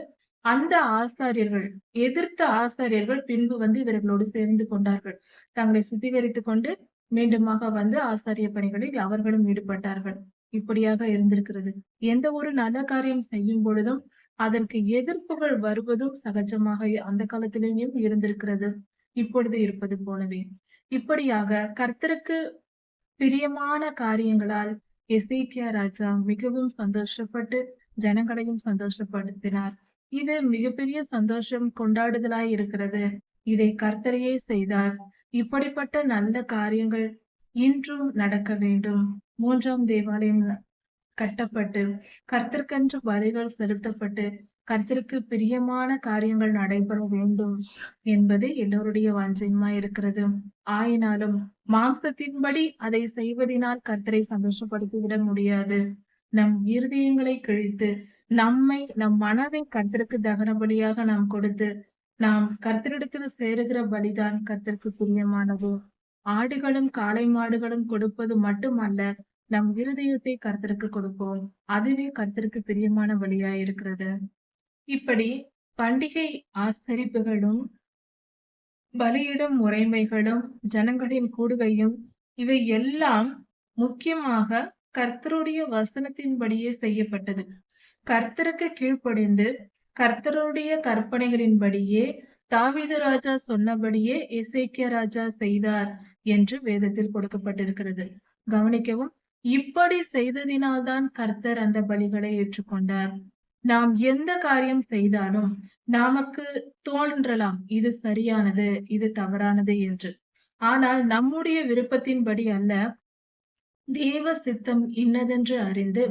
அந்த ஆசாரியர்கள், எதிர்த்த ஆசாரியர்கள் பின்பு வந்து இவர்களோடு சேர்ந்து கொண்டார்கள். தங்களை சுத்திகரித்துக் கொண்டு மீண்டுமாக வந்து ஆசாரிய பணிகளில் அவர்களும் ஈடுபட்டார்கள். இப்படியாக இருந்திருக்கிறது. எந்த ஒரு நல்ல காரியம் செய்யும் பொழுதும் அதற்கு எதிர்ப்புகள் வருவதும் சகஜமாக அந்த காலத்திலேயும் இருந்திருக்கிறது. இப்பொழுது இருப்பது போலவே. இப்படியாக கர்த்தருக்கு பிரியமான காரியங்களால் எசேக்கியா ராஜா மிகவும் சந்தோஷப்பட்டு ஜனங்களையும் சந்தோஷப்படுத்தினார். இது மிகப்பெரிய சந்தோஷம், கொண்டாடுதலாய் இருக்கிறது. இதை கர்த்தரையே செய்தார். இப்படிப்பட்ட நல்ல காரியங்கள் இன்றும் நடக்க வேண்டும். 3ஆம் தேவாலயம் கட்டப்பட்டு கர்த்தருக்கென்று பலிகள் செலுத்தப்பட்டு கர்த்தருக்கு பிரியமான காரியங்கள் நடைபெற வேண்டும் என்பது எல்லோருடைய வாஞ்சையுமா இருக்கிறது. ஆயினாலும் மாம்சத்தின்படி அதை செய்வதனால் கர்த்தரை சந்தோஷப்படுத்திவிட முடியாது. நம் இருதயங்களை கிழித்து நம் மனதை கர்த்தருக்கு தகன பலியாக நாம் கொடுத்து நாம் கர்த்தரிடத்தில் சேருகிற பலிதான் கர்த்தருக்கு பிரியமானது. ஆடுகளும் காளை மாடுகளும் கொடுப்பது மட்டுமல்ல, நம் இருதயத்தை கர்த்தருக்கு கொடுப்போம். அதுவே கர்த்தருக்கு பிரியமான பலியாய் இருக்கிறது. இப்படி பண்டிகை ஆசரிப்புகளும் பலியிடும் முறைமைகளும் ஜனங்களின் கூடுகையும் இவை எல்லாம் முக்கியமாக கர்த்தருடைய வசனத்தின்படியே செய்யப்பட்டது. கர்த்தருக்கு கீழ்ப்படிந்து கர்த்தருடைய கற்பனைகளின்படியே தாவீது ராஜா சொன்னபடியே எசேக்கியா ராஜா செய்தார் என்று வேதத்தில் கொடுக்கப்பட்டிருக்கிறது. கவனிக்கவும், இப்படி செய்ததினால்தான் கர்த்தர் அந்த பலிகளை ஏற்றுக்கொண்டார். நாம் எந்த காரியம் செய்தாலும் நமக்கு தோன்றலாம் இது சரியானது, இது தவறானது என்று. ஆனால் நம்முடைய விருப்பத்தின்படி அல்ல, தேவ சித்தம் இன்னதென்று அறிந்து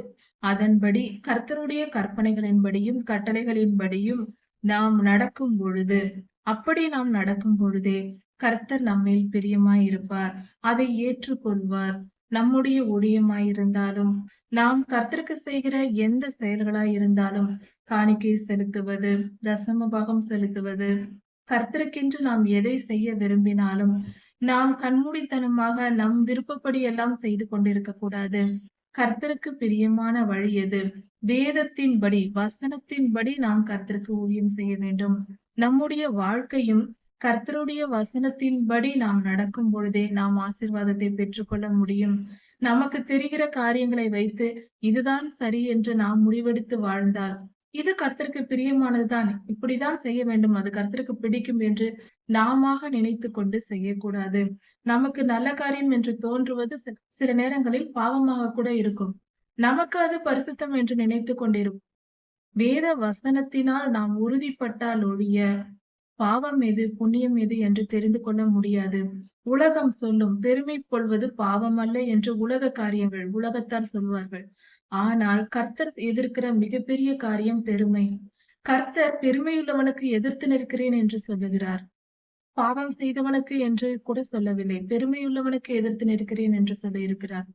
அதன்படி கர்த்தருடைய கற்பனைகளின்படியும் கட்டளைகளின்படியும் நாம் நடக்கும் பொழுது, அப்படி நாம் நடக்கும் பொழுதே கர்த்தர் நம்மேல் பிரியமாய் இருப்பார். அதை ஏற்றுக்கொள்வார். நம்முடைய ஊழியமாயிருந்தாலும், நாம் கர்த்தருக்கு செய்கிற எந்த செயல்களாய் இருந்தாலும், காணிக்கை செலுத்துவது, தசம பாகம் செலுத்துவது, கர்த்தருக்கென்று நாம் எதை செய்ய விரும்பினாலும், நாம் கண்மூடித்தனமாக நம் விருப்பப்படி எல்லாம் செய்து கொண்டிருக்க கூடாது. கர்த்தருக்கு பிரியமான வழி எது? வேதத்தின்படி, வசனத்தின்படி நாம் கர்த்தருக்கு ஊழியம் செய்ய வேண்டும். நம்முடைய வாழ்க்கையும் கர்த்தருடைய வசனத்தின்படி நாம் நடக்கும் பொழுதே நாம் ஆசீர்வாதத்தை பெற்றுக்கொள்ள முடியும். நமக்கு தெரிகிற காரியங்களை வைத்து இதுதான் சரி என்று நாம் முடிவெடுத்து வாழ்ந்தால், இது கர்த்தருக்கு பிரியமானதுதான், இப்படிதான் செய்ய வேண்டும், அது கர்த்தருக்கு பிடிக்கும் என்று நாமாக நினைத்து கொண்டு செய்யக்கூடாது. நமக்கு நல்ல காரியம் என்று தோன்றுவது சில நேரங்களில் பாவமாக கூட இருக்கும். நமக்கு அது பரிசுத்தம் என்று நினைத்து கொண்டிருக்கும். வேத வசனத்தினால் நாம் உறுதிப்பட்டால் ஒழிய பாவம் எது புண்ணியம் எது என்று தெரிந்து கொள்ள முடியாது. உலகம் சொல்லும் பெருமை கொள்வது பாவம் அல்ல என்று உலக காரியங்கள் உலகத்தார் சொல்வார்கள். ஆனால் கர்த்தர் எதிர்க்கிற மிகப்பெரிய காரியம் பெருமை. கர்த்தர் பெருமையுள்ளவனுக்கு எதிர்த்து நிற்கிறேன் என்று சொல்லுகிறார். பாவம் செய்தவனுக்கு என்று கூட சொல்லவில்லை. பெருமையுள்ளவனுக்கு எதிர்த்து நிற்கிறேன் என்று சொல்ல இருக்கிறார்.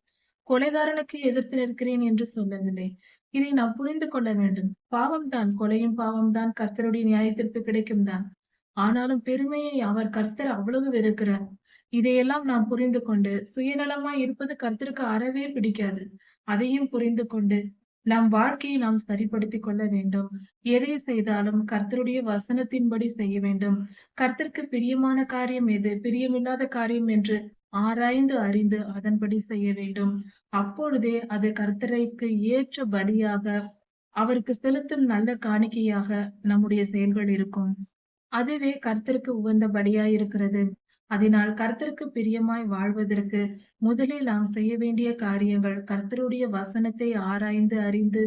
கொலைகாரனுக்கு எதிர்த்து நிற்கிறேன் என்று சொல்லவில்லை. இதை நாம் புரிந்து கொள்ள வேண்டும். பாவம்தான், கொலையும் பாவம்தான், கர்த்தருடைய நியாயத்தீர்ப்பு கிடைக்கும் தான். ஆனாலும் பெருமையை அவர் கர்த்தர் அவ்வளவு வெறுக்கிறார். இதையெல்லாம் நாம் புரிந்து கொண்டு சுயநலமாய் இருப்பது கர்த்தருக்கு அறவே பிடிக்காது. அதையும் புரிந்து கொண்டு நம் வாழ்க்கையை நாம் சரிப்படுத்திக் கொள்ள வேண்டும். எதை செய்தாலும் கர்த்தருடைய வசனத்தின்படி செய்ய வேண்டும். கர்த்தருக்கு பிரியமான காரியம் எது, பிரியமில்லாத காரியம் என்று ஆராய்ந்து அறிந்து அதன்படி செய்ய வேண்டும். அப்பொழுதே அது கர்த்தருக்கு ஏற்ற பலியாக, அவருக்கு செலுத்தும் நல்ல காணிக்கையாக நம்முடைய செயல்கள் இருக்கும். அதுவே கர்த்தருக்கு உகந்த பலியாய் இருக்கிறது. அதனால் கர்த்தருக்கு பிரியமாய் வாழ்வதற்கு முதலில் நாம் செய்ய வேண்டிய காரியங்கள் கர்த்தருடைய வசனத்தை ஆராய்ந்து அறிந்து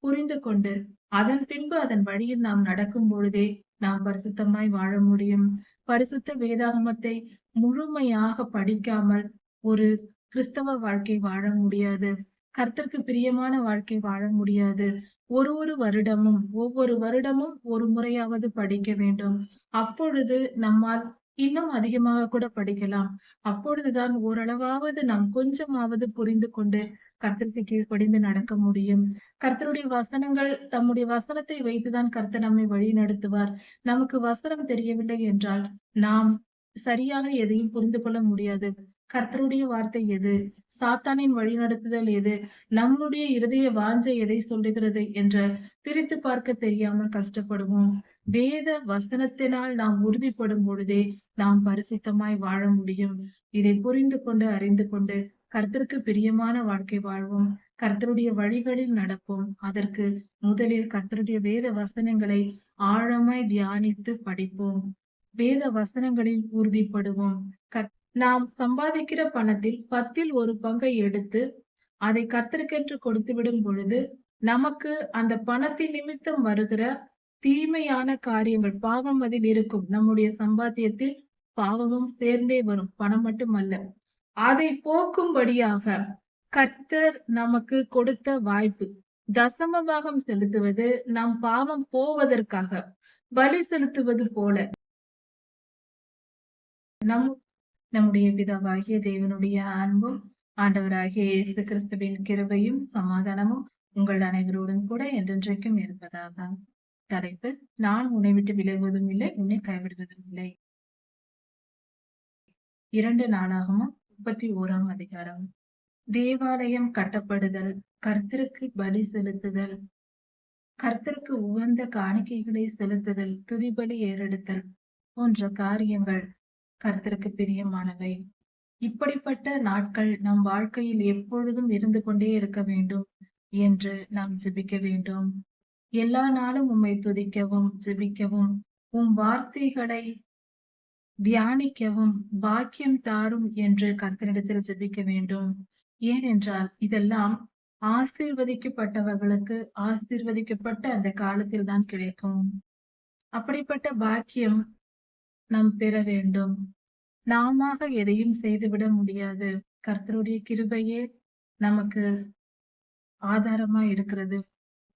புரிந்து கொண்டு அதன் பின்பு அதன் வழியில் நாம் நடக்கும் பொழுதே நாம் பரிசுத்தமாய் வாழ முடியும். பரிசுத்த வேதாகமத்தை முழுமையாக படிக்காமல் ஒரு கிறிஸ்தவ வாழ்க்கை வாழ முடியாது. கர்த்தருக்கு பிரியமான வாழ்க்கை வாழ முடியாது. ஒவ்வொரு வருடமும் ஒரு முறையாவது படிக்க வேண்டும். அப்பொழுது நம்மால் இன்னும் அதிகமாக கூட படிக்கலாம். அப்பொழுதுதான் ஓரளவாவது நாம் கொஞ்சமாவது புரிந்து கொண்டு கர்த்தருக்கு கீழ்ப்படிந்து நடக்க முடியும். கர்த்தருடைய வசனங்கள், தம்முடைய வசனத்தை வைத்துதான் கர்த்தர் நம்மை வழி நடத்துவார். நமக்கு வசனம் தெரியவில்லை என்றால் நாம் சரியாக எதையும் புரிந்து கொள்ள முடியாது. கர்த்தருடைய வார்த்தை எது, சாத்தானின் வழிநடத்துதல் எது, நம்முடைய இருதய வாஞ்சை எதை சொல்லுகிறது என்ற பிரித்து பார்க்க தெரியாமல் கஷ்டப்படுவோம். வேத வசனத்தினால் நாம் உறுதிப்படும் பொழுதே நாம் பரிசுத்தமாய் வாழ முடியும். இதை புரிந்து கொண்டு அறிந்து கொண்டு கர்த்தருக்கு பிரியமான வாழ்க்கை வாழ்வோம். கர்த்தருடைய வழிகளில் நடப்போம். அதற்கு முதலில் கர்த்தருடைய வேத வசனங்களை ஆழமாய் தியானித்து படிப்போம். வேத வசனங்களில் உறுதிப்படுவோம். நாம் சம்பாதிக்கிற பணத்தில் 10ல் ஒரு பங்கை எடுத்து அதை கர்த்தருக்கென்று கொடுத்து விடும் பொழுது நமக்கு அந்த பணத்தின் நிமித்தம் வருகிற தீமையான காரியங்கள், பாவம் அதில் இருக்கும். நம்முடைய சம்பாத்தியத்தில் பாவமும் சேர்ந்தே வரும், பணம் மட்டுமல்ல. அதை போக்கும்படியாக கர்த்தர் நமக்கு கொடுத்த வாய்ப்பு தசம பாகம் செலுத்துவது, நம் பாவம் போவதற்காக பலி செலுத்துவது போல. நம்முடைய பிதாவாகிய தேவனுடைய அன்பும் ஆண்டவராகிய இயேசு கிறிஸ்துவின் கிருபையும் சமாதானமும் உங்கள் அனைவரோடும் கூட என்றென்றைக்கும் இருப்பதாக. தலைப்பு: நான் உன்னை விட்டு விலகுவதும் இல்லை, உன்னை கைவிடுவதும் இல்லை. 2 நாளாகமம் 31ஆம் அதிகாரம். தேவாலயம் கட்டப்படுதல், கர்த்தருக்கு பலி செலுத்துதல், கர்த்தருக்கு உகந்த காணிக்கைகளை செலுத்துதல், துதிபலி ஏறெடுத்தல் போன்ற காரியங்கள் கர்த்தருக்கு பிரியமானவை. இப்படிப்பட்ட நாட்கள் நம் வாழ்க்கையில் எப்பொழுதும் இருந்து கொண்டே இருக்க வேண்டும் என்று நாம் ஜெபிக்க வேண்டும். எல்லா நாளும் உம்மை துதிக்கவும் ஜெபிக்கவும் உம் வார்த்தைகளை தியானிக்கவும் பாக்கியம் தாரும் என்று கர்த்தரிடத்தில் ஜெபிக்க வேண்டும். ஏனென்றால் இதெல்லாம் ஆசீர்வதிக்கப்பட்டவர்களுக்கு ஆசீர்வதிக்கப்பட்ட அந்த காலத்தில் தான் கிடைக்கும். அப்படிப்பட்ட பாக்கியம் நாம் பெற வேண்டும். நாம எதையும் செய்துவிட முடியாது. கர்த்தருடைய கிருபையே நமக்கு ஆதாரமா இருக்கிறது.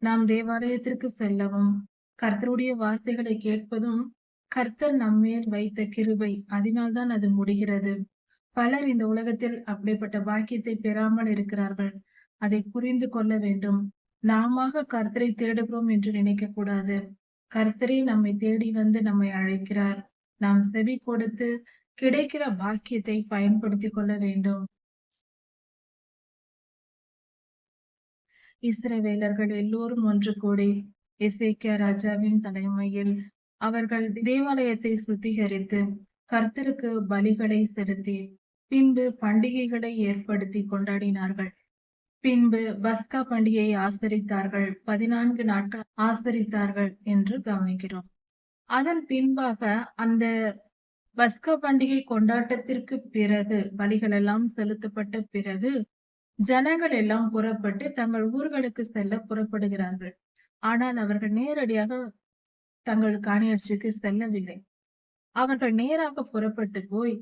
நாம் தேவாலயத்திற்கு செல்லவும் கர்த்தருடைய வார்த்தைகளை கேட்பதும் கர்த்தர் நம்மேல் வைத்த கிருபை, அதனால்தான் அது முடிகிறது. பலர் இந்த உலகத்தில் அப்படிப்பட்ட பாக்கியத்தை பெறாமல் இருக்கிறார்கள். அதை புரிந்து கொள்ள வேண்டும். நாமாக கர்த்தரை தேடுகிறோம் என்று நினைக்க கூடாது. கர்த்தரே நம்மை தேடி வந்து நம்மை அழைக்கிறார். நாம் செவி கொடுத்து கிடைக்கிற பாக்கியத்தை பயன்படுத்திக் கொள்ள வேண்டும். இஸ்ரவேலர்கள் எல்லோரும் ஒன்று கூடி எசேக்கியா ராஜாவின் தலைமையில் அவர்கள் தேவாலயத்தை சுத்திகரித்து கர்த்தருக்கு பலிகளை செலுத்தி பின்பு பண்டிகைகளை ஏற்படுத்தி கொண்டாடினார்கள். பின்பு பஸ்கா பண்டிகையை ஆசரித்தார்கள். 14 நாட்கள் ஆசரித்தார்கள் என்று கவனிக்கிறோம். அதன் பின்பாக அந்த பஸ்கா பண்டிகை கொண்டாட்டத்திற்கு பிறகு பலிகள் எல்லாம் செலுத்தப்பட்ட பிறகு ஜனங்கள் எல்லாம் புறப்பட்டு தங்கள் ஊர்களுக்கு செல்ல புறப்படுகிறார்கள். ஆனால் அவர்கள் நேரடியாக தங்கள் காணியாட்சிக்கு செல்லவில்லை. அவர்கள் நேராக புறப்பட்டு போய்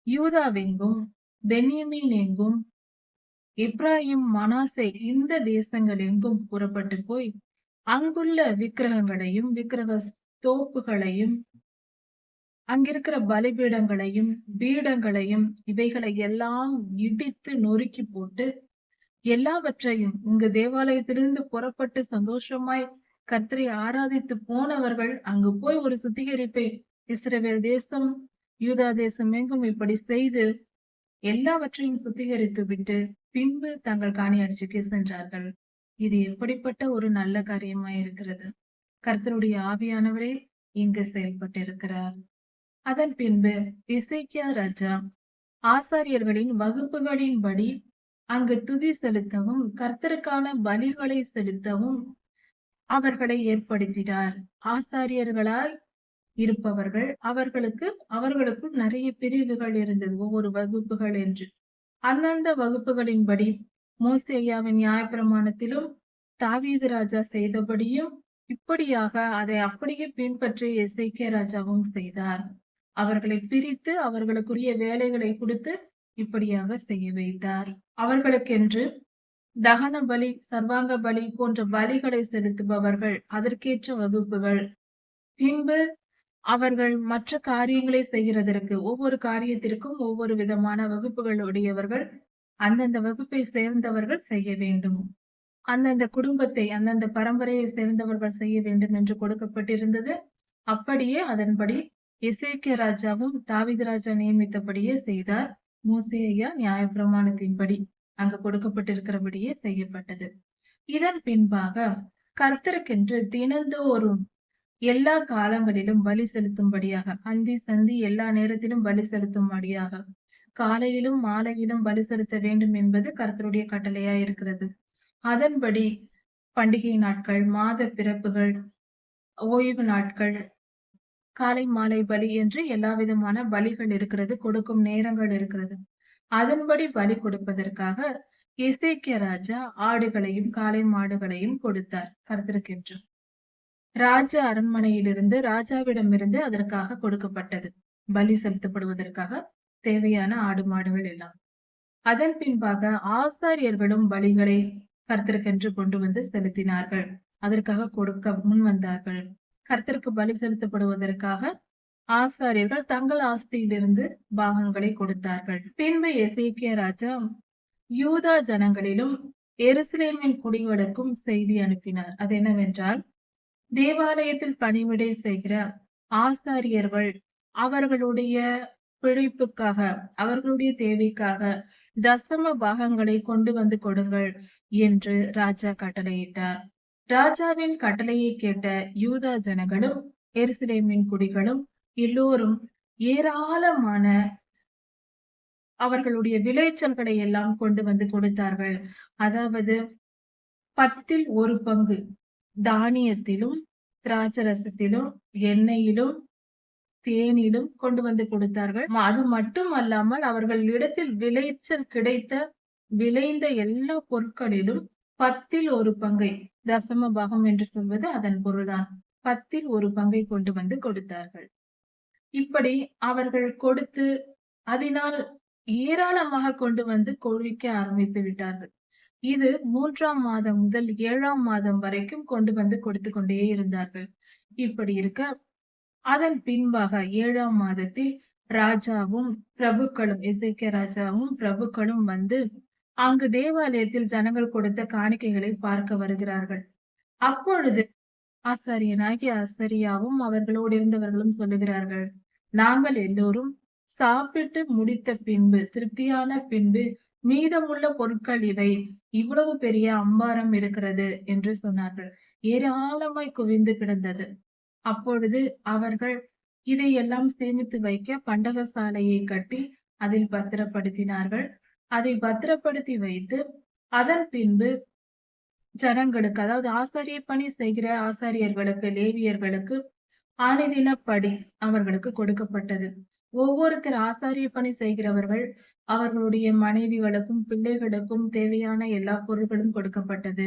யூதாவெங்கும், பென்யமீன் எங்கும், எப்ராயிம், மனாசே இந்த தேசங்கள் எங்கும் புறப்பட்டு போய் அங்குள்ள விக்கிரகங்களையும் விக்கிரக தோப்புகளையும் அங்கிருக்கிற பலிபீடங்களையும் பீடங்களையும் இவைகளை எல்லாம் இடித்து நொறுக்கி போட்டு எல்லாவற்றையும் இங்கு தேவாலயத்திலிருந்து புறப்பட்டு சந்தோஷமாய் கர்த்தரை ஆராதித்து போனவர்கள் அங்கு போய் ஒரு சுத்திகரிப்பை இஸ்ரவேல் தேசம், யூதா தேசம் எங்கும் இப்படி செய்து எல்லாவற்றையும் சுத்திகரித்து விட்டு பின்பு தங்கள் காணியாட்சிக்கு சென்றார்கள். இது எப்படிப்பட்ட ஒரு நல்ல காரியமாய் இருக்கிறது. கர்த்தருடைய ஆவியானவரே இங்கு செயல்பட்டிருக்கிறார். அதன் பின்பு எசேக்கியா ராஜா ஆசாரியர்களின் வகுப்புகளின்படி அங்கு துதி செலுத்தவும் கர்த்தருக்கான பலிகளை செலுத்தவும் அவர்களை ஏற்படுத்தினார். ஆசாரியர்களாய் இருப்பவர்கள் அவர்களுக்கு நிறைய பிரிவுகள் இருந்தது, ஒவ்வொரு வகுப்புகள் என்று. அந்தந்த வகுப்புகளின்படி மோசேயாவின் நியாயப்பிரமாணத்திலும் தாவீது ராஜா செய்தபடியும் இப்படியாக அதை அப்படியே பின்பற்றி எசேக்கியா ராஜாவும் செய்தார். அவர்களை பிரித்து அவர்களுக்குரிய வேலைகளை கொடுத்து இப்படியாக செய்ய வைத்தார். அவர்களுக்கென்று தகன பலி, சர்வாங்க பலி போன்ற பலிகளை செலுத்துபவர்கள், அதற்கேற்ற வகுப்புகள். பின்பு அவர்கள் மற்ற காரியங்களை செய்கிறதற்கு ஒவ்வொரு காரியத்திற்கும் ஒவ்வொரு விதமான வகுப்புகள் உடையவர்கள், அந்தந்த வகுப்பை சேர்ந்தவர்கள் செய்ய வேண்டும். அந்தந்த குடும்பத்தை, அந்தந்த பரம்பரையை சேர்ந்தவர்கள் செய்ய வேண்டும் என்று கொடுக்கப்பட்டிருந்தது. அப்படியே அதன்படி எசேக்கியா ராஜாவும் தாவீது ராஜா நியமித்தபடியே செய்தார். மோசேயா நியாயப்பிரமாணத்தின்படி அங்கு கொடுக்கப்பட்டிருக்கிறபடியே செய்யப்பட்டது. இதன் பின்பாக கர்த்தருக்கென்று தினந்தோறும் எல்லா காலங்களிலும் பலி செலுத்தும்படியாக, அந்தி சந்தி எல்லா நேரத்திலும் பலி செலுத்தும்படியாக, காலையிலும் மாலையிலும் பலி செலுத்த வேண்டும் என்பது கர்த்தருடைய கட்டளையாய் இருக்கிறது. அதன்படி பண்டிகை நாட்கள், மாத பிறப்புகள், ஓய்வு நாட்கள், காலை மாலை பலி என்று எல்லா விதமான பலிகள் இருக்கிறது, கொடுக்கும் நேரங்கள் இருக்கிறது. அதன்படி பலி கொடுப்பதற்காக எசேக்கியா ராஜா ஆடுகளையும் காளை மாடுகளையும் கொடுத்தார் கர்த்தருக்கென்று. ராஜ அரண்மனையிலிருந்து, ராஜாவிடமிருந்து அதற்காக கொடுக்கப்பட்டது, பலி செலுத்தப்படுவதற்காக தேவையான ஆடு மாடுகள் எல்லாம். அதன் பின்பாக ஆசாரியர்களும் பலிகளை கர்த்தருக்கென்று கொண்டு வந்து செலுத்தினார்கள். அதற்காக கொடுக்க முன் வந்தார்கள். கர்த்தருக்கு பலி செலுத்தப்படுவதற்காக ஆசாரியர்கள் தங்கள் ஆஸ்தியிலிருந்து பாகங்களை கொடுத்தார்கள். பின்பு எசேக்கியா ராஜா யூதா ஜனங்களிலும் எருசலேமின் குடிகளுக்கும் செய்தி அனுப்பினார். அது என்னவென்றால், தேவாலயத்தில் பணிவிடை செய்கிற ஆசாரியர்கள் அவர்களுடைய பிழைப்புக்காக, அவர்களுடைய தேவைக்காக தசம பாகங்களை கொண்டு வந்து கொடுங்கள் என்று ராஜா கட்டளையிட்டார். ராஜாவின் கட்டளையை கேட்ட யூதா ஜனங்களும் எருசலேமின் குடிகளும் எல்லோரும் ஏராளமான அவர்களுடைய விளைச்சல்களை எல்லாம் கொண்டு வந்து கொடுத்தார்கள். அதாவது 10ல் 1 பங்கு தானியத்திலும், திராட்சரசத்திலும், எண்ணெயிலும், தேனிலும் கொண்டு வந்து கொடுத்தார்கள். அது மட்டும் அல்லாமல் அவர்கள் இடத்தில் விளைச்சல் கிடைத்த விளைந்த எல்லா பொருட்களிலும் 10ல் 1 பங்கை, தசம பாகம் என்று சொல்வது அதன் பொருள்தான், 10ல் 1 பங்கை கொண்டு வந்து கொடுத்தார்கள். இப்படி அவர்கள் கொடுத்து அதனால் ஏராளமாக கொண்டு வந்து கொழிக்க ஆரம்பித்து விட்டார்கள். இது 3ஆம் மாதம் முதல் 7ஆம் மாதம் வரைக்கும் கொண்டு வந்து கொடுத்து கொண்டே இருந்தார்கள். இப்படி இருக்க அதன் பின்பாக 7ஆம் மாதத்தில் ராஜாவும் பிரபுக்களும், எசேக்கியா ராஜாவும் பிரபுக்களும் வந்து அங்கு தேவாலயத்தில் ஜனங்கள் கொடுத்த காணிக்கைகளை பார்க்க வருகிறார்கள். அப்பொழுது ஆசாரியனாகிய அசரியாவும் அவர்களோடு இருந்தவர்களும் சொல்லுகிறார்கள், நாங்கள் எல்லோரும் சாப்பிட்டு முடித்த பின்பு, திருப்தியான பின்பு மீதமுள்ள பொருட்கள் இவை, இவ்வளவு பெரிய அம்பாரம் இருக்கிறது என்று சொன்னார்கள். ஏராளமாய் குவிந்து கிடந்தது. அப்பொழுது அவர்கள் இதையெல்லாம் சேமித்து வைக்க பண்டகசாலையை கட்டி அதில் பத்திரப்படுத்தினார்கள். அதை பத்திரப்படுத்தி வைத்து அதன் பின்பு ஜனங்களுக்கு, அதாவது ஆசாரிய பணி செய்கிற ஆசாரியர்களுக்கு, லேவியர்களுக்கு ஆணைதினப்படி அவர்களுக்கு கொடுக்கப்பட்டது. ஒவ்வொருத்தர் ஆசாரிய பணி செய்கிறவர்கள் அவர்களுடைய மனைவிகளுக்கும் பிள்ளைகளுக்கும் தேவையான எல்லா பொருட்களும் கொடுக்கப்பட்டது.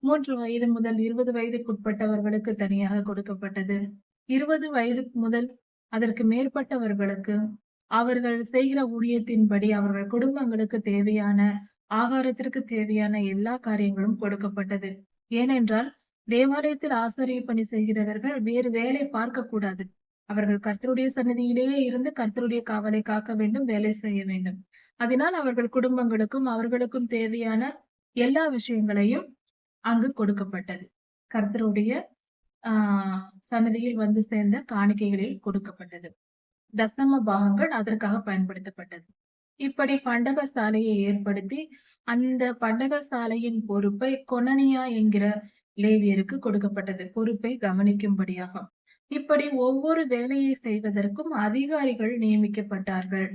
3 வயது முதல் 20 வயதுக்குட்பட்டவர்களுக்கு தனியாக கொடுக்கப்பட்டது. 20 வயது முதல் அதற்கு மேற்பட்டவர்களுக்கு அவர்கள் செய்கிற ஊழியத்தின்படி அவர்கள் குடும்பங்களுக்கு தேவையான ஆகாரத்திற்கு தேவையான எல்லா காரியங்களும் கொடுக்கப்பட்டது. ஏனென்றால் தேவாலயத்தில் ஆசாரிய பணி செய்கிறவர்கள் வேறு வேலை பார்க்க கூடாது. அவர்கள் கர்த்தருடைய சன்னதியிலேயே இருந்து கர்த்தருடைய காவலை காக்க வேண்டும், வேலை செய்ய வேண்டும். அதனால் அவர்கள் குடும்பங்களுக்கும் அவர்களுக்கும் தேவையான எல்லா விஷயங்களையும் அங்கு கொடுக்கப்பட்டது. கர்த்தருடைய சன்னதியில் வந்து சேர்ந்த காணிக்கைகளில் கொடுக்கப்பட்டது. தசம பாகங்கள் அதற்காக பயன்படுத்தப்பட்டது. இப்படி பண்டக சாலையை ஏற்படுத்தி அந்த பண்டக சாலையின் பொறுப்பை கொனனியா என்கிற லேவியருக்கு கொடுக்கப்பட்டது, பொறுப்பை கவனிக்கும்படியாக. இப்படி ஒவ்வொரு வேலையை செய்வதற்கும் அதிகாரிகள் நியமிக்கப்பட்டார்கள்.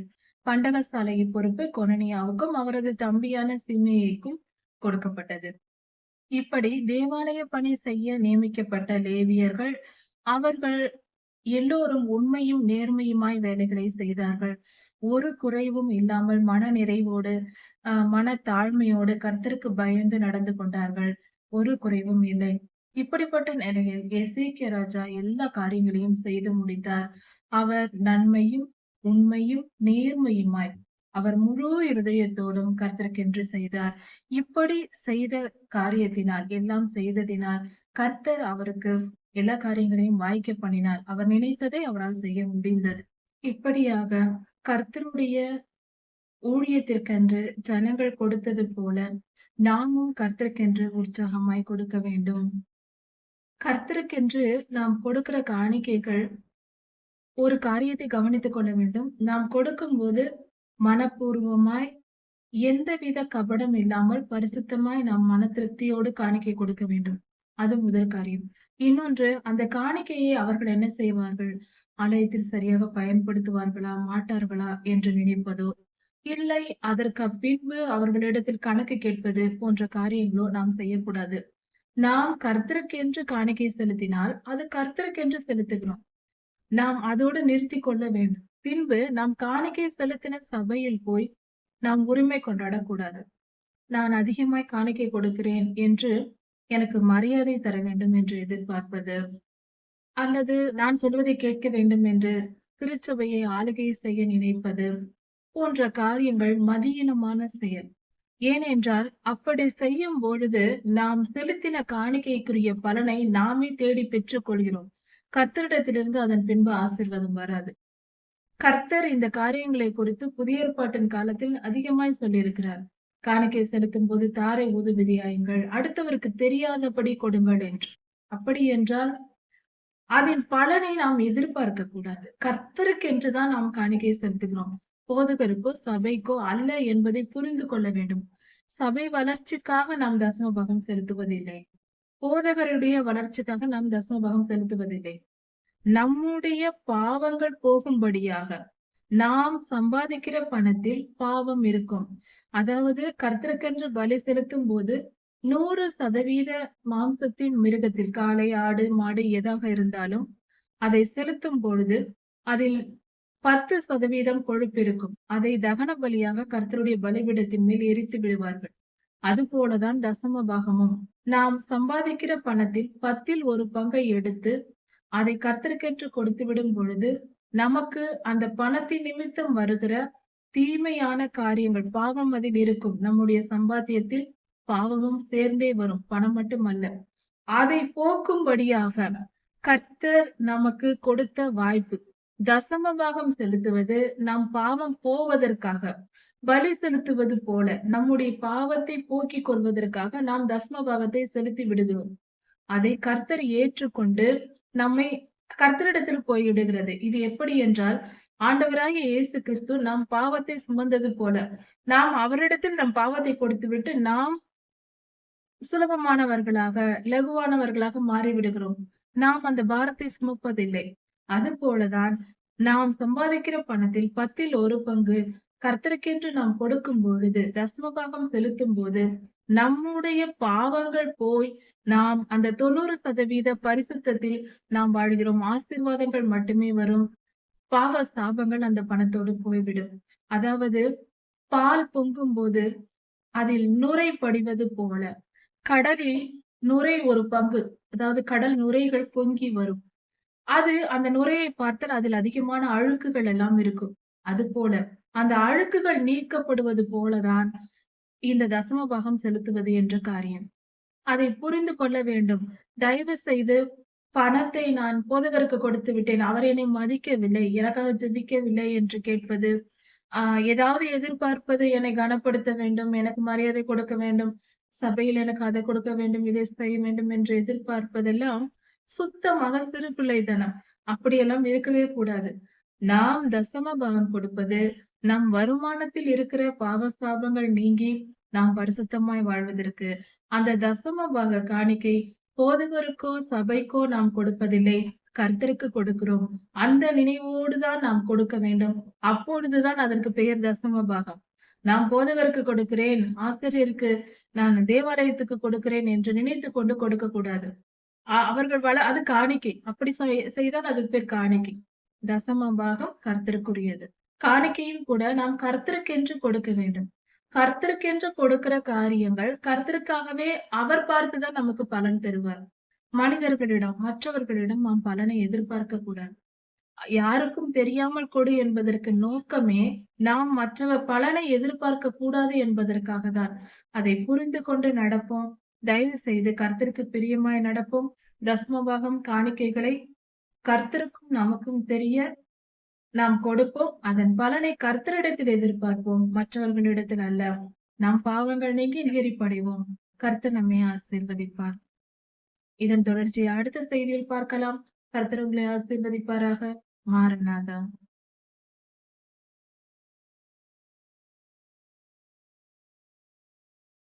பண்டக சாலையின் பொறுப்பு கொனனியாவுக்கும் அவரது தம்பியான சிமேயிக்கும் கொடுக்கப்பட்டது. இப்படி தேவாலய பணி செய்ய நியமிக்கப்பட்ட லேவியர்கள் அவர்கள் எல்லோரும் உண்மையும் நேர்மையுமாய் வேலைகளை செய்தார்கள். ஒரு குறைவும் இல்லாமல் மன நிறைவோடு மன தாழ்மையோடு கர்த்தருக்கு பயந்து நடந்து கொண்டார்கள். ஒரு குறைவும் இல்லை. இப்படிப்பட்ட நிலையில் எசேக்கியா ராஜா எல்லா காரியங்களையும் செய்து முடித்தார். அவர் நன்மையும் உண்மையும் நேர்மையுமாய் அவர் முழு இருதயத்தோடும் கர்த்தருக்கென்று செய்தார். இப்படி செய்த காரியத்தினால், எல்லாம் செய்ததினால் கர்த்தர் அவருக்கு எல்லா காரியங்களையும் வாய்க்க பண்ணினார். அவர் நினைத்ததை அவரால் செய்ய முடிந்தது. இப்படியாக கர்த்தருடைய ஊழியத்திற்கென்று ஜனங்கள் கொடுத்தது போல நாமும் கர்த்தருக்கென்று உற்சாகமாய் கொடுக்க வேண்டும். கர்த்தருக்கென்று நாம் கொடுக்கிற காணிக்கைகள் ஒரு காரியத்தை கவனித்துக் கொள்ள வேண்டும். நாம் கொடுக்கும் போது மனப்பூர்வமாய் எந்தவித கபடம் இல்லாமல் பரிசுத்தமாய் நாம் மன திருப்தியோடு காணிக்கை கொடுக்க வேண்டும். அது முதல் காரியம். இன்னொன்று, அந்த காணிக்கையை அவர்கள் என்ன செய்வார்கள், ஆலயத்தில் சரியாக பயன்படுத்துவார்களா மாட்டார்களா என்று நினைப்பதோ, இல்லை அதற்கு பின்பு அவர்களிடத்தில் கணக்கு கேட்பது போன்ற காரியங்களோ நாம் செய்யக்கூடாது. நாம் கர்த்தருக்கென்று காணிக்கை செலுத்தினால் அது கர்த்தருக்கென்று செலுத்துகிறோம். நாம் அதோடு நிறுத்தி கொள்ள வேண்டும். பின்பு நாம் காணிக்கை செலுத்தின சபையில் போய் நாம் உரிமை கொண்டாடக்கூடாது. நான் அதிகமாய் காணிக்கை கொடுக்கிறேன் என்று எனக்கு மரியாதை தர வேண்டும் என்று எதிர்பார்ப்பது, அல்லது நான் சொல்வதை கேட்க வேண்டும் என்று திருச்சபையை ஆளுகை செய்ய நினைப்பது போன்ற காரியங்கள் மதியீனமான செயல். ஏனென்றால் அப்படி செய்யும் பொழுது நாம் செலுத்தின காணிக்கைக்குரிய பலனை நாமே தேடி பெற்றுக் கொள்கிறோம். கர்த்தரிடத்திலிருந்து அதன் பின்பு ஆசீர்வாதம் வராது. கர்த்தர் இந்த காரியங்களை குறித்து புதிய ஏற்பாட்டின் காலத்தில் அதிகமாய் சொல்லியிருக்கிறார். காணிக்கை செலுத்தும் போது தாரை ஊதுவிதியாயுங்கள், அடுத்தவருக்கு தெரியாதபடி கொடுங்கள் என்று. அப்படி என்றால் அதன் பலனை நாம் எதிர்பார்க்க கூடாது. கர்த்தருக்கு என்றுதான் நாம் காணிக்கை செலுத்துகிறோம், போதகருக்கோ சபைக்கோ அல்ல என்பதை புரிந்து கொள்ள வேண்டும். சபை வளர்ச்சிக்காக நாம் தசமபாகம் செலுத்துவதில்லை. போதகருடைய வளர்ச்சிக்காக நாம் தசமபாகம் செலுத்துவதில்லை. நம்முடைய பாவங்கள் போகும்படியாக நாம் சம்பாதிக்கிற பணத்தில் பாவம் இருக்கும். அதாவது கர்த்தருக்கென்று பலி செலுத்தும் போது 100% மாம்சத்தின் மிருகத்தில், காளை ஆடு மாடு எதாக இருந்தாலும் அதை செலுத்தும் பொழுது அதில் 10% கொழுப்பு இருக்கும். அதை தகன பலியாக கர்த்தருடைய பலிபீடத்தின் மேல் எரித்து விடுவார்கள். அது போலதான் தசம பாகமும். நாம் சம்பாதிக்கிற பணத்தில் 10ல் 1 பங்கை எடுத்து அதை கர்த்தருக்கென்று கொடுத்து விடும் பொழுது நமக்கு அந்த பணத்தின் நிமித்தம் வருகிற தீமையான காரியங்கள், பாவம் அதில் இருக்கும். நம்முடைய சம்பாத்தியத்தில் பாவமும் சேர்ந்தே வரும், பணம் மட்டுமல்ல. அதை போக்கும்படியாக கர்த்தர் நமக்கு கொடுத்த வாய்ப்பு, தசம பாகம் செலுத்துவது நம் பாவம் போவதற்காக, பலி செலுத்துவது போல நம்முடைய பாவத்தை போக்கிக் கொள்வதற்காக நாம் தசம பாகத்தை செலுத்தி விடுகிறோம். அதை கர்த்தர் ஏற்றுக்கொண்டு நம்மை கர்த்தரிடத்தில் போய்விடுகிறது. இது எப்படி என்றால், ஆண்டவராகிய இயேசு கிறிஸ்து நம் பாவத்தை சுமந்தது போல நாம் அவரிடத்தில் நம் பாவத்தை கொடுத்துவிட்டு நாம் சுலபமானவர்களாக, லகுவானவர்களாக மாறிவிடுகிறோம். நாம் அந்த பாரத்தை சுமப்பதில்லை. அதுபோலதான் நாம் சம்பாதிக்கிற பணத்தில் 10ல் 1 பங்கு கர்த்தருக்கென்று நாம் கொடுக்கும் பொழுது, தசமபாகம் செலுத்தும் போது, நம்முடைய பாவங்கள் போய் நாம் அந்த 90% பரிசுத்தத்தில் நாம் வாழ்கிறோம். ஆசீர்வாதங்கள் மட்டுமே வரும். பாவ சாபங்கள் அந்த பணத்தோடு போய்விடும். அதாவது பால் பொங்கும்போது அதில் நுரை படிவது போல, கடலில் நுரை ஒரு பங்கு, அதாவது கடல் நுரைகள் பொங்கி வரும். அது அந்த நுரையை பார்த்தால் அதில் அதிகமான அழுக்குகள் எல்லாம் இருக்கும். அதுபோல அந்த அழுக்குகள் நீக்கப்படுவது போலதான் இந்த தசம பாகம் செலுத்துவது என்ற காரியம். அதை புரிந்து கொள்ள வேண்டும். தயவு செய்து பணத்தை நான் போதகருக்கு கொடுத்து விட்டேன், அவர் என்னை மதிக்கவில்லை, எனக்காக ஜெபிக்கவில்லை என்று கேட்பது, ஏதாவது எதிர்பார்ப்பது, என்னை கனப்படுத்த வேண்டும், எனக்கு மரியாதை கொடுக்க வேண்டும், சபையில் எனக்கு அதை கொடுக்க வேண்டும், இதை செய்ய வேண்டும் என்று எதிர்பார்ப்பதெல்லாம் சுத்தமாக சிறு பிள்ளைத்தனம். அப்படியெல்லாம் இருக்கவே கூடாது. நாம் தசம பாகம் கொடுப்பது நம் வருமானத்தில் இருக்கிற பாவ சாபங்கள் நீங்கி நாம் பரிசுத்தமாய் வாழ்வதற்கு. அந்த தசம பாக காணிக்கை போதகருக்கோ சபைக்கோ நாம் கொடுப்பதில்லை, கர்த்தருக்கு கொடுக்கிறோம். அந்த நினைவோடுதான் நாம் கொடுக்க வேண்டும். அப்பொழுதுதான் அதற்கு பெயர் தசம பாகம். நான் போதகருக்கு கொடுக்கிறேன், ஆசிரியருக்கு, நான் தேவாலயத்துக்கு கொடுக்கிறேன் என்று நினைத்து கொண்டு கொடுக்க கூடாது. அவர்கள் அது காணிக்கை. அப்படி செய்தால் அது பேர் காணிக்கை. தசம பாகம் கர்த்தருக்குரியது. காணிக்கையும் கூட நாம் கர்த்தருக்கென்று கொடுக்க வேண்டும். கர்த்தருக்கென்று கொடுக்கிற காரியங்கள் கர்த்தருக்காகவே அவர் பார்த்துதான் நமக்கு பலன் தருவார். மனிதர்களிடம், மற்றவர்களிடம் நாம் பலனை எதிர்பார்க்க கூடாது. யாருக்கும் தெரியாமல் கொடு என்பதற்கு நோக்கமே நாம் மற்றவர் பலனை எதிர்பார்க்க கூடாது என்பதற்காக தான். அதை புரிந்து கொண்டு நடப்போம். தயவு செய்து கர்த்தருக்கு பிரியமாய் நடப்போம். தஸ்மபாகம் காணிக்கைகளை கர்த்தருக்கும் நமக்கும் தெரிய நாம் கொடுப்போம். அதன் பலனை கர்த்தரிடத்தில் எதிர்பார்ப்போம், மற்றவர்களிடத்தில் அல்ல. நாம் பாவங்கள் நீங்கி நிகரிப்படைவோம். கர்த்தர் நம்மை ஆசீர்வதிப்பார். இதன் தொடர்ச்சியை அடுத்த செய்தியில் பார்க்கலாம். கர்த்தர் உங்களை ஆசீர்வதிப்பாராக. மாரநாதா.